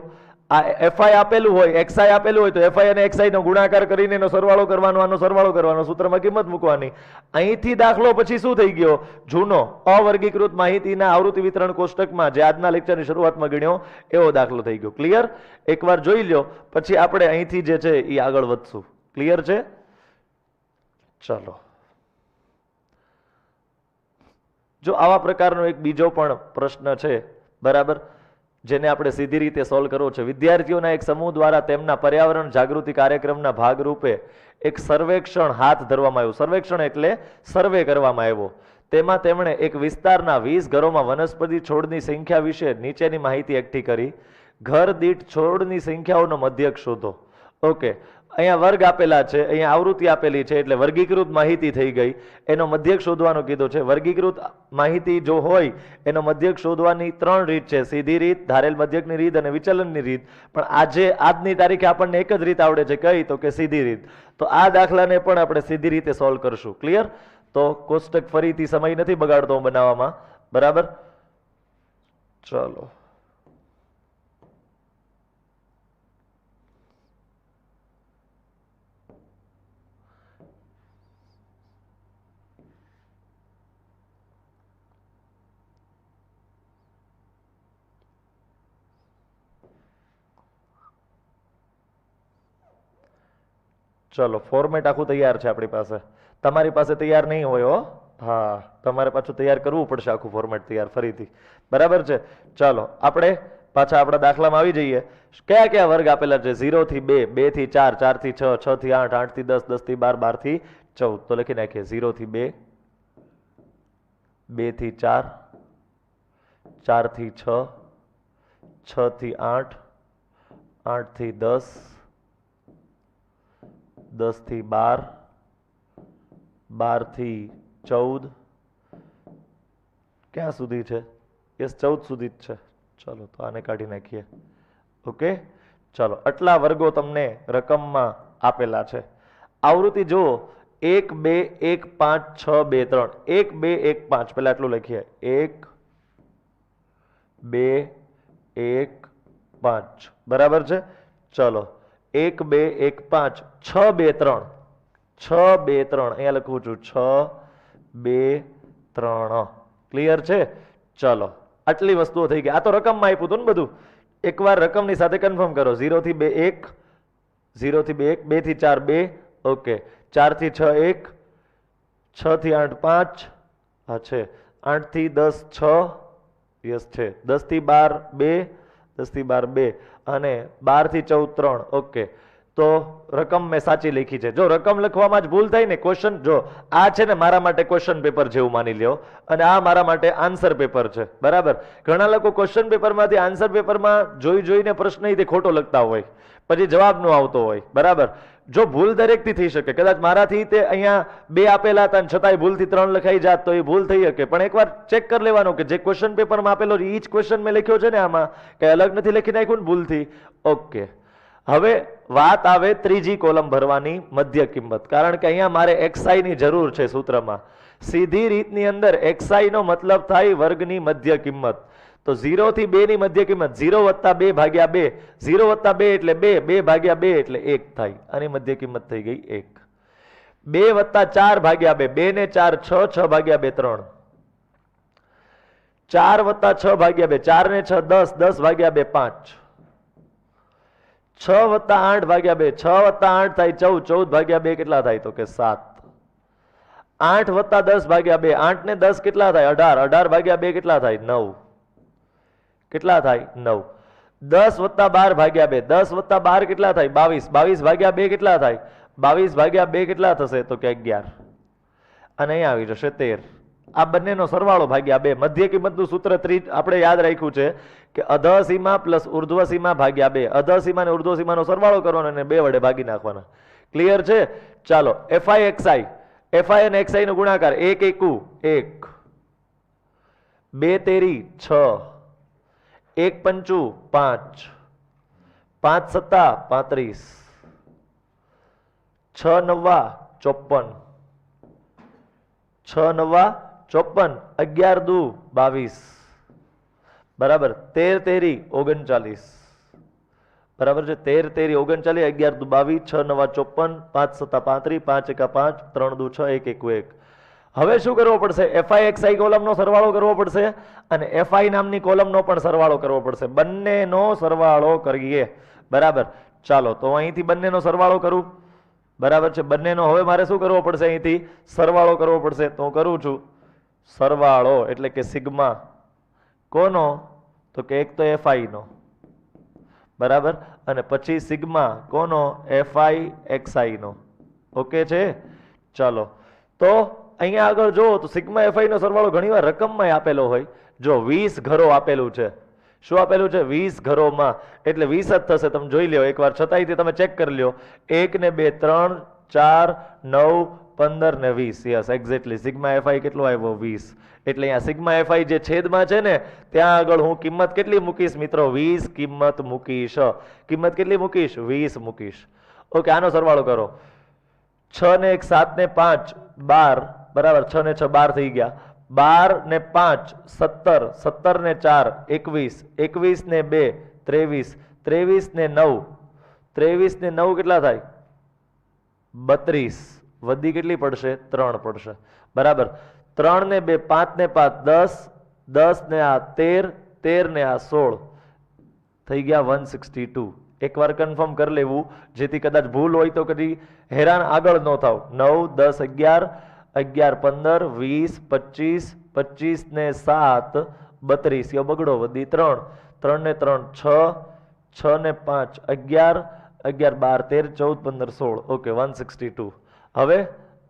આ fi આપેલું હોય, xi આપેલું હોય તો fi અને xi નો ગુણાકાર કરીને એનો સરવાળો કરવાનો, આનો સરવાળો કરવાનો, સૂત્રમાં કિંમત મૂકવાની. અહીંથી દાખલો પછી શું થઈ ગયો, જૂનો અવર્ગીકૃત માહિતીના આવૃત્તિ વિતરણ કોષ્ટકમાં જે આજના લેક્ચરની શરૂઆતમાં ગણ્યો એવો દાખલો થઈ ગયો. ક્લિયર? એકવાર જોઈ લ્યો, પછી આપણે અહીંથી જે છે એ આગળ વધશું. ક્લિયર છે? ચલો, જો આવા પ્રકારનો એક બીજો પણ પ્રશ્ન છે બરાબર, જેને આપણે સીધી રીતે સોલ્વ કરવો છે. વિદ્યાર્થીઓના એક સમૂહ દ્વારા તેમના પર્યાવરણ જાગૃતિ કાર્યક્રમના ભાગરૂપે એક સર્વેક્ષણ હાથ ધરવામાં આવ્યું. સર્વેક્ષણ એટલે સર્વે કરવામાં આવ્યો. તેમાં તેમણે એક વિસ્તારના 20 ઘરોમાં વનસ્પતિ છોડની સંખ્યા વિશે નીચેની માહિતી એકઠી કરી. ઘર દીઠ છોડની સંખ્યાઓનો મધ્યક શોધો. ઓકે, અહીંયા વર્ગ આપેલા છે, અહીંયા આવૃત્તિ આપેલી છે, એટલે વર્ગીકૃત માહિતી થઈ ગઈ. એનો મધ્યક શોધવાનો કીધો છે. વર્ગીકૃત માહિતી જો હોય એનો મધ્યક શોધવાની 3 રીત છે, સીધી રીત, ધારેલ મધ્યકની રીત અને વિચલનની રીત. પણ આજની તારીખે આપણને એક જ રીત આવડે છે, કઈ? તો કે સીધી રીત. તો આ દાખલાને પણ આપણે સીધી રીતે સોલ્વ કરશું. ક્લિયર? તો કોષ્ટક ફરીથી સમય નથી બગાડતો હું બનાવવામાં, બરાબર? ચલો, ચલો, ફોર્મેટ આખું તૈયાર છે આપણી પાસે. તમારી પાસે તૈયાર નહીં હોય હો. હા, તમારે પાછું તૈયાર કરવું પડશે, આખું ફોર્મેટ તૈયાર ફરીથી. બરાબર છે? ચાલો, આપણે પાછા આપણા દાખલામાં આવી જઈએ. કયા કયા વર્ગ આપેલા છે? 0 થી 2, 2 થી 4, 4 થી 6, 6 થી 8, 8 થી 10, 10 થી 12, 12 થી 14. તો લખી નાખીએ 0 થી 2, 2 થી 4, 4 થી 6, 6 થી 8, 8 થી 10, 10 થી 12, 12 થી 14. ક્યાં સુધી છે? યસ, 14 સુધી જ છે. ચલો, તો આને કાઢી નાખીએ. ઓકે, ચલો, આટલા વર્ગો તમને રકમમાં આપેલા છે. આવૃત્તિ જુઓ, 1 2 1 5 6 2 3. 1 2 1 5, પહેલા આટલું લખીએ. 1 2 1 5, બરાબર છે? ચલો, 1 2 1 5 6 2 3, 6 2 3, અહીંયા લખું છું 6 2 3. ક્લિયર છે? ચલો, આટલી વસ્તુઓ થઈ ગઈ. આ તો રકમમાં આપ્યું હતું ને બધું. એકવાર રકમની સાથે કન્ફર્મ કરો. 0 થી 2 1, 0 થી 2 1, 2 થી 4 2, ઓકે, 4 થી 6 1, 6 થી 8 5, હા છે, 8 થી 10 6, યસ છે, 10 થી 12 2, 10 થી 12 2, અને 12 થી 14 3. ઓકે, તો રકમ મેં સાચી લખી છે. જો રકમ લખવામાં જ ભૂલ થાય ને, ક્વેશ્ચન જો આ છે ને મારા માટે ક્વેશ્ચન પેપર જેવું માની લ્યો, અને આ મારા માટે આન્સર પેપર છે. બરાબર? ઘણા લોકો ક્વેશ્ચન પેપરમાંથી આન્સર પેપરમાં જોઈને પ્રશ્ન તે ખોટો લખતા હોય, પછી જવાબ ન આવતો હોય. બરાબર? જો ભૂલ દરેકથી થઈ શકે. કદાચ મારાથી તે અહીંયા 2 આપેલા હતા છતાંય ભૂલથી 3 લખાઈ જાત તો એ ભૂલ થઈ શકે. પણ એકવાર ચેક કરી લેવાનું કે જે ક્વેશ્ચન પેપરમાં આપેલો એ જ ક્વેશ્ચન મેં લખ્યો છે ને, આમાં કઈ અલગ નથી લખી નાખ્યું ને ભૂલથી. ઓકે, હવે વાત આવે ત્રીજી કોલમ ભરવાની, મધ્ય કિંમત. કારણ કે અહીંયા મારે xi ની જરૂર છે સૂત્રમાં. સીધી રીતની અંદર xi નો મતલબ થાય વર્ગની મધ્ય કિંમત. તો 0 થી 2 ની મધ્ય કિંમત 0 વત્તા 2 ભાગ્યા 2, 0 વત્તા 2 એટલે 2, 2 ભાગ્યા 2 એટલે 1 થાય. આની મધ્ય કિંમત થઈ ગઈ 1. 2 વત્તા 4 ભાગ્યા 2, 2 ને 4 6, 6 ભાગ્યા 2 3. 4 વત્તા 6 ભાગ્યા 2, 4 ને 6 10, 10 ભાગ્યા 2 5. 6 વત્તા 8 ભાગ્યા 2, 6 વત્તા 8 થાય 14, 14 ભાગ્યા 2 કેટલા થાય તો કે 7. 8 વત્તા 10 ભાગ્યા 2, 8 ને 10 કેટલા થાય 18, 18 ભાગ્યા 2 કેટલા થાય 9, કેટલા થાય 9. 10 વત્તા 12 ભાગ્યા 2, 10 વત્તા 12 કેટલા થાય 22, 22 ભાગ્યા 2 કેટલા થાય 22 ભાગ્યા 2 કેટલા થશે તો કે 11, અને અહીંયા આવી જશે 13. આ બંનેનો સરવાળો ભાગ્યા 2. મધ્ય કિંમતનું સૂત્ર આપણે યાદ રાખ્યું છે કે અધઃ સીમા પ્લસ ઉર્ધ્વ સીમા ભાગ્યા 2. અધઃ સીમા અને ઉર્ધ્વ સીમાનો સરવાળો કરવાનો અને 2 વડે ભાગી નાખવાના. ક્લિયર છે? ચાલો એફઆઈ એક્સઆઈ, એફઆઈ અને એક્સઆઈ નો ગુણાકાર 1 એકુ 1, 2 તેરી 6, 1 પંચું 5, 5 સત્તા 35, 6 નવ્વા 54, 6 નવ્વા 54, 11 દુ 22, બરાબર. 13 તેરી 39, બરાબર છે. 13 તેરી 39, 11 દુ 22, 6 નવા 54, 5 સત્તા 35, 5 એકા 5, 3 દુ 6, 1 એકુ 1. હવે શું કરવો પડશે? એફઆઈ એક્સઆઈ કોલમનો સરવાળો કરવો પડશે અને એફઆઈ નામની કોલમનો પણ સરવાળો કરવો પડશે. બંનેનો સરવાળો કરીએ, બરાબર. ચાલો તો અહીંથી બંનેનો સરવાળો કરું, બરાબર છે. બંનેનો હવે મારે શું કરવો પડશે? અહીંથી સરવાળો કરવો પડશે. તો હું કરું છું સરવાળો, એટલે કે સિગ્મા કોનો તો કે એક તો એફઆઈ નો, બરાબર, અને પછી સિગ્મા કોનો એફઆઈ એક્સઆઈ નો. ઓકે છે? ચાલો તો અહીંયા આગળ જુઓ તો સિગ્મા એફઆઈ નો સરવાળો ઘણીવાર રકમમાં આપેલો હોય. જો 20 ઘરો આપેલું છે. શું આપેલું છે? 20 ઘરોમાં, એટલે 20 જ થશે. તમે જોઈ લ્યો એકવાર, છતાંયથી તમે ચેક કરી લ્યો. 1 ને 2 3 4 9 15 ને 20. યસ, એક્ઝેક્ટલી સિગ્મા એફઆઈ કેટલો આવ્યો? 20. એટલે અહીંયા સિગ્મા એફઆઈ જે છેદમાં છે ને ત્યાં આગળ હું કિંમત કેટલી મૂકીશ મિત્રો? 20 કિંમત મૂકીશ. કિંમત કેટલી મૂકીશ? 20 મૂકીશ. ઓકે, આનો સરવાળો કરો. 6 ને 1 7 ને 5 12, બરાબર. 6 ને 6 12 થઈ ગયા. 12 ને 5 17, 17 ને 4 21, 21 ને 2 23, 23 ને 9, 23 ને 9 કેટલા થાય? 32. વધી કેટલી પડશે? 3 પડશે, બરાબર. 3 ને 2 5 ને 5 10, 10 ને આ 13, 13 ને આ 16 થઈ ગયા 162. એકવાર કન્ફર્મ કરી લેવું જેથી કદાચ ભૂલ હોય તો કદી હેરાન આગળ ન થાવ. 9 10 11, 11 15 20 25, 25 ને 7 32. યો બગડો, વધી 3, 3 ને 3 6, 6 ને 5 11, 11 12 13 14 15 16. ઓકે, 162. હવે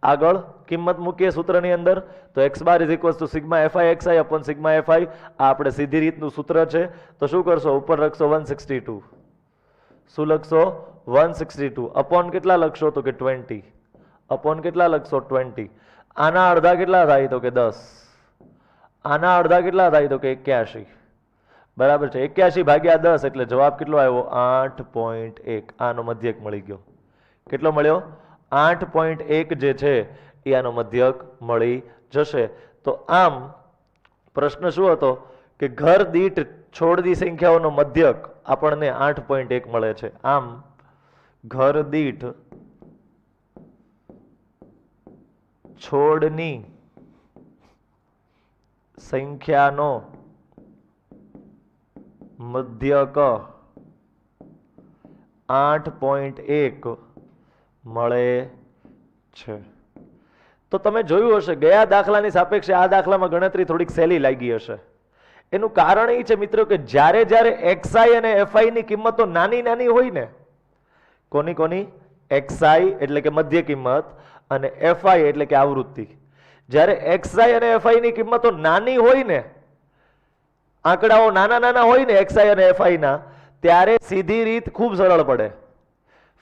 આગળ કિંમત મૂકીએ સૂત્રની અંદર. તો x bar is equals to sigma FI XI upon sigma FI. આ આપણે સીધી રીતનું સૂત્ર છે. તો શું કરશો? ઉપર લખશો 162. શું લખશો? 162 અપોન કેટલા લખશો તો કે 20. અપોન કેટલા લખશો? 20. આના અડધા કેટલા થાય તો કે 10. આના અડધા કેટલા થાય તો કે 81, બરાબર છે. 81 ભાગ્યા 10 એટલે જવાબ કેટલો આવ્યો? 8.1. આનો મધ્યક મળી ગયો. કેટલો મળ્યો? 8.1 જે છે એ આનો મધ્યક મળી જશે. તો આમ પ્રશ્ન શું હતો કે ઘર દીઠ છોડની સંખ્યાઓનો મધ્યક આપણને 8.1 મળે છે. આમ ઘર દીઠ છોડની સંખ્યાનો મધ્યક 8.1 મળે છે. તો તમે જોયું હશે ગયા દાખલાની સાપેક્ષે આ દાખલામાં ગણતરી થોડીક સહેલી લાગી હશે. એનું કારણ એ છે મિત્રો કે જ્યારે જ્યારે એક્સઆઈ અને એફઆઈ ની કિંમતો નાની નાની હોય ને, કોની કોની? એક્સઆઈ એટલે કે મધ્ય કિંમત અને એફઆઈ એટલે કે આવૃત્તિ. જ્યારે એક્સઆઈ અને એફઆઈ ની કિંમતો નાની હોય ને, આંકડાઓ નાના નાના હોય ને એક્સઆઈ અને એફઆઈ ના, ત્યારે સીધી રીત ખૂબ સરળ પડે.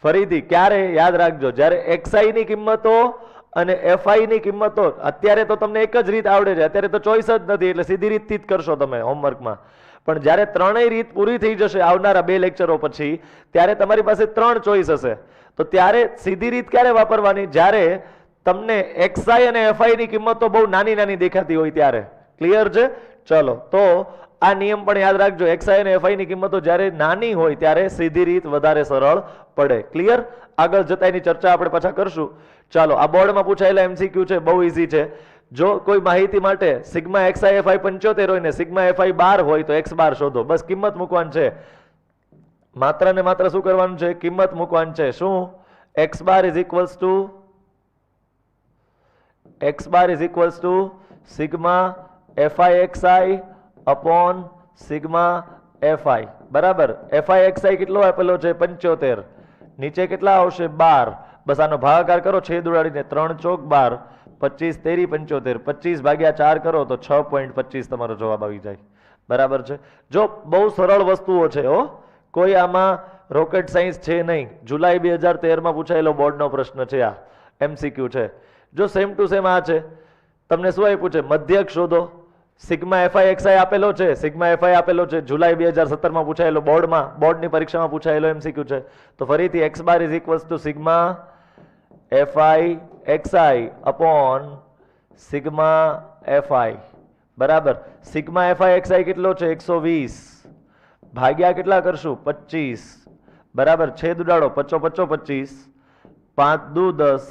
ફરીથી ક્યારે યાદ રાખજો, જ્યારે એક્સઆઈ ની કિંમતો અને એફઆઈ ની કિંમતો, અત્યારે તો તમને એક જ રીત આવડે છે, અત્યારે તો ચોઈસ જ નથી એટલે સીધી રીતથી જ કરશો તમે હોમવર્કમાં. પણ જ્યારે ત્રણેય રીત પૂરી થઈ જશે આવનારા 2 લેક્ચરો પછી, ત્યારે તમારી પાસે 3 ચોઈસ હશે. તો ત્યારે સીધી રીત ક્યારે વાપરવાની? જ્યારે તમને એક્સઆઈ અને એફઆઈ ની કિંમતો બહુ નાની નાની દેખાતી હોય ત્યારે. ક્લિયર છે? ચલો તો આ નિયમ પણ યાદ રાખજો. એક્સઆઈ અને એફઆઈ ની કિંમતો જ્યારે નાની હોય ત્યારે સીધી રીત વધારે સરળ પડે. ક્લિયર? આગળ જતા એની ચર્ચા આપણે પાછા કરશું. ચાલો, આ બોર્ડમાં પૂછાયેલા એમસીક્યુ છે, બહુ ઈઝી છે. જો કોઈ માહિતી માટે સિગ્મા એક્સઆઈ એફઆઈ 75 હોય ને સિગ્મા એફઆઈ 12 હોય તો x બાર શોધો. બસ કિંમત મૂકવાની છે. માત્ર ને માત્ર શું કરવાનું છે? કિંમત મૂકવાની છે. શું? x bar is equals to sigma fi xi upon sigma fi. બરાબર. fi xi કેટલો આપેલો છે? 75. નીચે કેટલા આવશે? 12. બસ આનો ભાગાકાર કરો છેદ ઉડાડીને. 3 ચોક 12, 25 તેરી 75, 25 ભાગ્યા 4 કરો તો 6.25 તમારો જવાબ આવી જાય. બરાબર છે. જો બહુ સરળ વસ્તુઓ છે હો, કોઈ આમાં રોકેટ સાયન્સ છે નહીં. જુલાઈ 2013માં પૂછાયેલો બોર્ડનો પ્રશ્ન છે આ, MCQ છે. જો સેમ ટુ સેમ આ છે. તમને શું આપ્યું છે? મધ્યક શોધો. સિગ્મા fi xi આપેલો છે, સિગ્મા fi આપેલો છે. જુલાઈ 2017માં પૂછાયેલો બોર્ડની પરીક્ષામાં પૂછાયેલો MCQ છે. તો ફરીથી x bar is equals to sigma fi xi upon sigma fi. બરાબર. સિગ્મા fi xi કેટલો છે? 120 ભાગ્યા કેટલા કરશું? 25. બરાબર. છેદ ઉડાડો. 55 25, 5 દુ 10,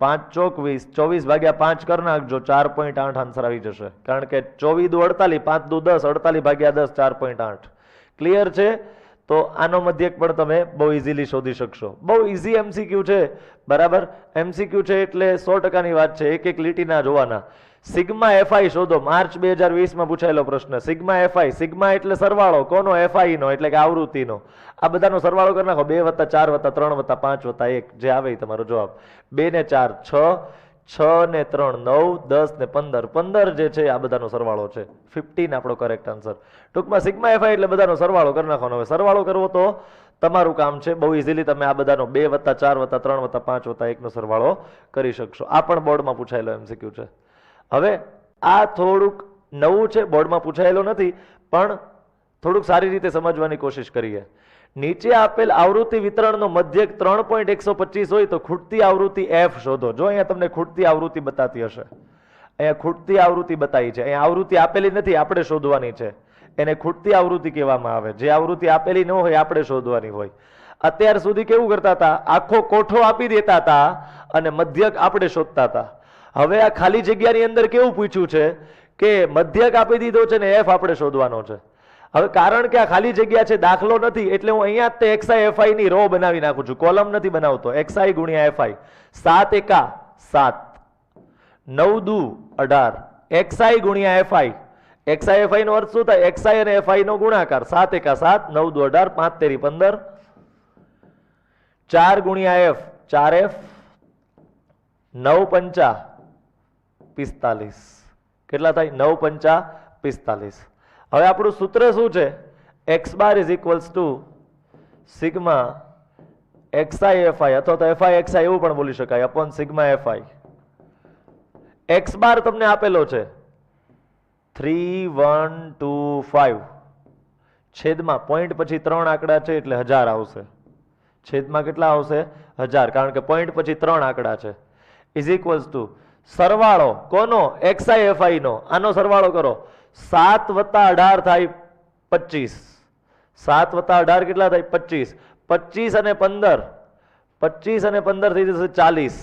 5 ચોક 20, 24 ભાગ્યા 5 કરી નાખજો. 4.8 આન્સર આવી જશે. કારણ કે 24 દુ 48, 5 દુ 10, 48 ભાગ્યા 10 4.8. ક્લિયર છે? તો આનો મધ્યક પણ તમે બહુ ઇઝીલી શોધી શકશો. બહુ ઇઝી MCQ છે. બરાબર. MCQ છે એટલે 100%ની વાત છે. એક એક લીટીના જોવાના. સિગ્મા fi શોધો. માર્ચ 2020માં પૂછાયેલો પ્રશ્ન. સિગ્મા fi, સિગ્મા એટલે સરવાળો કોનો? fi નો, એટલે કે આવૃત્તિનો. આ બધાનો સરવાળો કરી નાખો. 2 + 4 + 3 + 5 + 1 જે આવે તમારો જવાબ. 2 ને 4 6, 6 ને 3 9, 10 ને 15, 15 જે છે આ બધાનો સરવાળો છે. 15 આપણો કરેક્ટ આન્સર. ટૂંકમાં સિગ્મા fi એટલે બધાનો સરવાળો કરી નાખવાનો. હવે સરવાળો કરવો તો તમારું કામ છે. બહુ ઇઝીલી તમે આ બધાનો 2 + 4 + 3 + 5 + 1 નો સરવાળો કરી શકશો. આ પણ બોર્ડમાં પૂછાયેલો MCQ છે. હવે આ થોડુંક નવું છે, બોર્ડમાં પૂછાયેલો નથી, પણ થોડુંક સારી રીતે સમજવાની કોશિશ કરીએ. નીચે આપેલ આવૃત્તિ વિતરણનો મધ્યક 3.125 હોય તો ખૂટતી આવૃત્તિ f શોધો. જો અહીંયા તમને ખૂટતી આવૃત્તિ બતાતી હશે. અહીંયા ખૂટતી આવૃત્તિ બતાવી છે. અહીંયા આવૃત્તિ આપેલી નથી, આપણે શોધવાની છે. એને ખૂટતી આવૃત્તિ કહેવામાં આવે. જે આવૃત્તિ આપેલી ન હોય આપણે શોધવાની હોય. અત્યાર સુધી કેવું કરતા હતા? આખો કોઠો આપી દેતા હતા અને મધ્યક આપણે શોધતા હતા. હવે આ ખાલી જગ્યાની અંદર કેવું પૂછ્યું છે કે મધ્યક આપી દીધો છે ને f આપણે શોધવાનો છે. હવે કારણ કે આ ખાલી જગ્યા છે, દાખલો નથી, એટલે હું અહીંયા જ તે xi fi ની રો બનાવી નાખું છું. કોલમ નથી બનાવતો. xi ગુણ્યા fi. 7 એકા 7, 9 દુ 18, xi ગુણ્યા fi. xi fi નો અર્થ શું થાય? xi અને fi નો ગુણાકાર. 7 એકા 7, 9 દુ 18, 5 તેરી 15, 4 ગુણ્યા f 4f, 9 પંચા 45. કેટલા થાય? 9 પંચા 45. હવે આપણું સૂત્ર શું છે? x bar is equals to sigma xi fi અથવા તો fi xi એવું પણ બોલી શકાય અપોન સિગ્મા fi. x બાર તમને આપેલો છે 3125. છેદમાં પોઈન્ટ પછી 3 આંકડા છે એટલે 1000 આવશે. છેદમાં કેટલા આવશે? 1000, કારણ કે પોઈન્ટ પછી 3 આંકડા છે. ઇઝ ઇક્વલ્સ ટુ સરવાળો કોનો? xi fi નો. આનો સરવાળો કરો. 7 + 18 થાય 25. 7 + 18 કેટલા થાય? 25. 25 અને 15, 25 અને 15 થઈ જશે 40.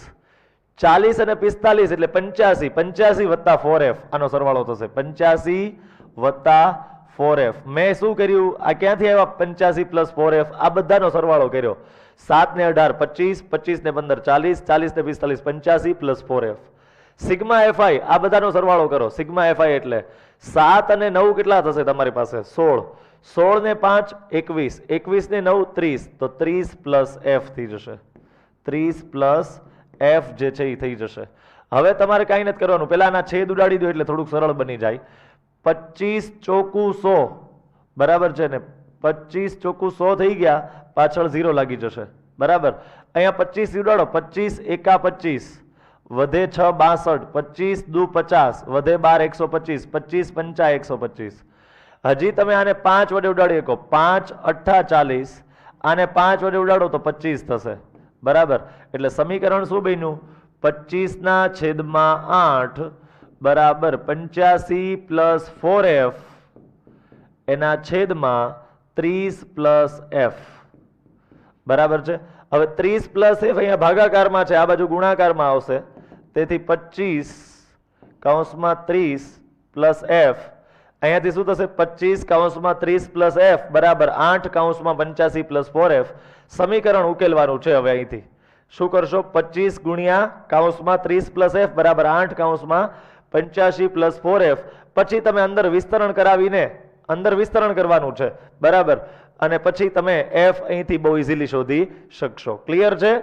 40 અને 45 એટલે 85. 85 + 4f આનો સરવાળો થશે. 85 + 4f. મેં શું કર્યું? આ ક્યાંથી આવ્યા? 85 + 4f. આ બધાનો સરવાળો કર્યો. 7 ને 18 25, 25 ને 15 40, 40 ને 45 85 + 4f. સિગ્મા fi આ બધાનો સરવાળો કરો. સિગ્મા fi એટલે 7 અને 9 કેટલા થશે તમારી પાસે? 16. 16 ને 5 21, 21 ને 9 30, તો 30 + f થઈ જશે. 30 + f જે છે એ થઈ જશે. હવે તમારે કાંઈ નથી કરવાનું. પહેલા આના છેદ ઉડાડી દો એટલે થોડુંક સરળ બની જાય. 25 ચોકુ 100. બરાબર છે ને? 25 ચોકુ 100 થઈ ગયા, પાછળ 0 લાગી જશે. બરાબર. અહીંયા 25 ઉડાડો. 25 એકા 25, વધે 6 62, 25 દુ 50, વધે 12 125, 25 પંચા 125. હજી તમે આને 5 વડે ઉડાડી શકો. 5 8 40, આને 5 વડે ઉડાડો તો 25 થશે. બરાબર. એટલે સમીકરણ શું બન્યું? 25/8 બરાબર 85 + 4f એના છેદમાં 30 + f. બરાબર છે. હવે 30 + f અહીંયા ભાગાકારમાં છે, આ બાજુ ગુણાકારમાં આવશે. તેથી 25 કૌંસમાં 30 + f. અહીંયાથી શું થશે 25 કૌંસમાં 30 પ્લસ એફ બરાબર 8 કૌંસમાં 85 પ્લસ 4f સમીકરણ ઉકેલવાનું છે હવે અહીંથી શું કરશો 25 ગુણ્યા કૌંસમાં 30 પ્લસ એફ બરાબર 8 કૌંસમાં 85 પ્લસ 4f પછી તમે અંદર વિસ્તરણ કરાવીને અંદર વિસ્તરણ કરવાનું છે બરાબર અને પછી તમે f અહીંથી બહુ ઇઝીલી શોધી શકશો ક્લિયર છે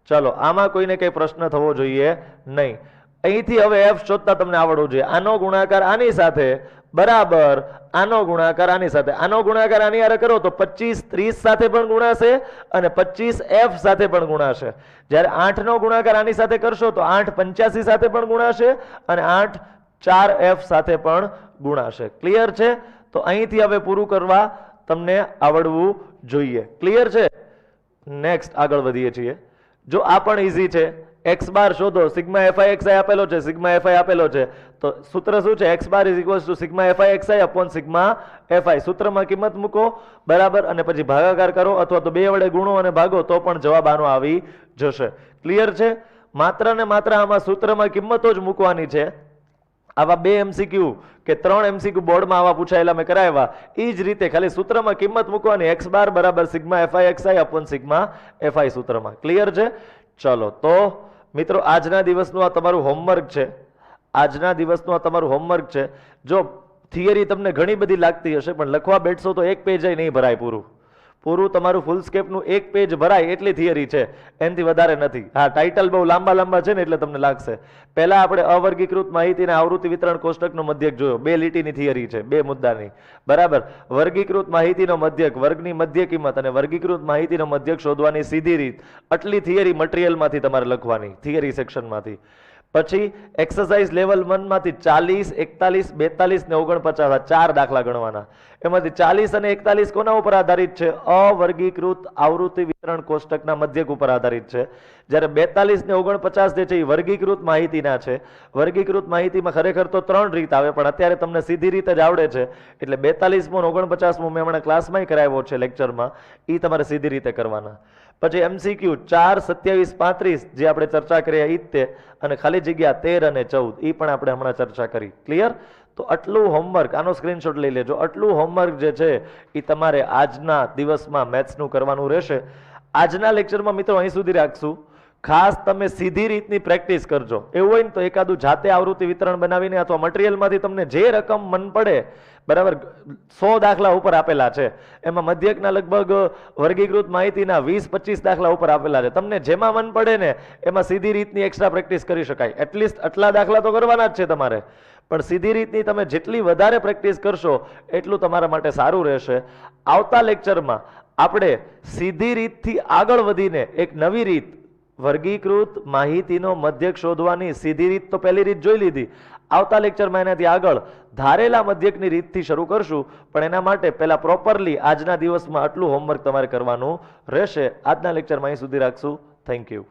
ચલો આમાં કોઈને કઈ પ્રશ્ન થવો જોઈએ નહીં અહીંથી હવે f શોધતા તમને આવડવું જોઈએ આનો ગુણાકાર આની સાથે બરાબર આનો ગુણાકાર આની સાથે આનો ગુણાકાર આની હારે કરો તો 25 30 સાથે પણ ગુણાશે અને 25 f સાથે પણ ગુણાશે જ્યારે 8 નો ગુણાકાર આની સાથે કરશો તો 8 85 સાથે પણ ગુણાશે અને 8 4f સાથે પણ ગુણાશે ક્લિયર છે તો અહીંથી હવે પૂરું કરવા તમને આવડવું જોઈએ ક્લિયર છે નેક્સ્ટ આગળ વધીએ છીએ જો આ પણ ઈઝી છે x બાર શોધો સિગ્મા fi xi આપેલો છે સિગ્મા fi આપેલો છે તો સૂત્ર શું છે x bar is equals to sigma fi xi upon sigma fi સૂત્રમાં કિંમત મૂકો બરાબર અને પછી ભાગાકાર કરો અથવા તો બે વડે ગુણો અને ભાગો તો પણ જવાબ આનો આવી જશે ક્લિયર છે માત્ર ને માત્ર આમાં સૂત્રમાં કિંમતો જ મૂકવાની છે આવા બે એમસીક્યુ કે 3 એમસીક્યુ બોર્ડમાં આવા પૂછાયેલા મેં કરાવ્યા એ જ રીતે ખાલી સૂત્રમાં કિંમત મૂકવાની x બાર બરાબર sigma fi xi upon sigma fi સૂત્રમાં ક્લિયર છે ચલો તો મિત્રો આજના દિવસનું આ તમારું હોમવર્ક છે આજના દિવસનું આ તમારું હોમવર્ક છે જો થિયરી તમને ઘણી બધી લાગતી હશે પણ લખવા બેઠશો તો એક પેજ નહીં ભરાય પૂરું તમારું ફૂલ સ્કેપનું એક પેજ ભરાય એટલી થિયરી છે એનાથી વધારે નથી હા ટાઇટલ બહુ લાંબા છે ને એટલે તમને લાગશે પહેલા આપણે અવર્ગીકૃત માહિતી અને આવૃત્તિ વિતરણ કોષ્ટકનો મધ્યક જોયો 2 લીટીની થિયરી છે 2 મુદ્દાની બરાબર વર્ગીકૃત માહિતીનો મધ્યક વર્ગની મધ્ય કિંમત અને વર્ગીકૃત માહિતીનો મધ્યક શોધવાની સીધી રીત આટલી થિયરી મટીરિયલમાંથી તમારે લખવાની થિયરી સેક્શનમાંથી પછી એક્સરસાઇઝ લેવલ 1 માંથી 40 41 42 ને 49 ચાર દાખલા ગણવાના એમાંથી 40 અને 41 કોના ઉપર આધારિત છે અવર્ગીકૃત આવૃત્તિ વિતરણ કોષ્ટકના મધ્યક ઉપર આધારિત છે જ્યારે 42 ને 49 જે છે એ વર્ગીકૃત માહિતીના છે વર્ગીકૃત માહિતીમાં ખરેખર તો 3 રીત આવે પણ અત્યારે તમને સીધી રીતે જ આવડે છે એટલે 42મો 49મો મેં હમણાં ક્લાસમાં કરાવ્યો છે લેક્ચરમાં એ તમારે સીધી રીતે કરવાના પછી એમસીક્યુ 4 27 35 જે આપણે ચર્ચા કર્યા ઈ તે અને ખાલી જગ્યા 13 અને 14 એ પણ આપણે હમણાં ચર્ચા કરી ક્લિયર તો આટલું હોમવર્ક આનો સ્ક્રીનશોટ લઈ લેજો આટલું હોમવર્ક જે છે એ તમારે આજના દિવસમાં મેથ્સનું કરવાનું રહેશે આજના લેક્ચરમાં મિત્રો અહીં સુધી રાખશું ખાસ તમે સીધી રીતની પ્રેક્ટિસ કરજો એવું હોય ને તો એકાદું જાતે આવૃત્તિ વિતરણ બનાવીને અથવા મટીરિયલમાંથી તમને જે રકમ મન પડે બરાબર 100 દાખલા ઉપર આપેલા છે એમાં મધ્યકના લગભગ વર્ગીકૃત માહિતીના 20-25 દાખલા ઉપર આપેલા છે તમને જેમાં મન પડે ને એમાં સીધી રીતની એક્સ્ટ્રા પ્રેક્ટિસ કરી શકાય એટલીસ્ટ આટલા દાખલા તો કરવાના જ છે તમારે પણ સીધી રીતની તમે જેટલી વધારે પ્રેક્ટિસ કરશો એટલું તમારા માટે સારું રહેશે આવતા લેક્ચરમાં આપણે સીધી રીતથી આગળ વધીને એક નવી રીત વર્ગીકૃત માહિતીનો મધ્યક શોધવાની સીધી રીત તો પહેલી રીત જોઈ લીધી આવતા લેક્ચરમાં એનાથી આગળ ધારેલા મધ્યકની રીતથી શરૂ કરશું પણ એના માટે પહેલા પ્રોપરલી આજના દિવસમાં આટલું હોમવર્ક તમારે કરવાનું રહેશે આજના લેક્ચરમાં અહીં સુધી રાખશું થેન્ક યુ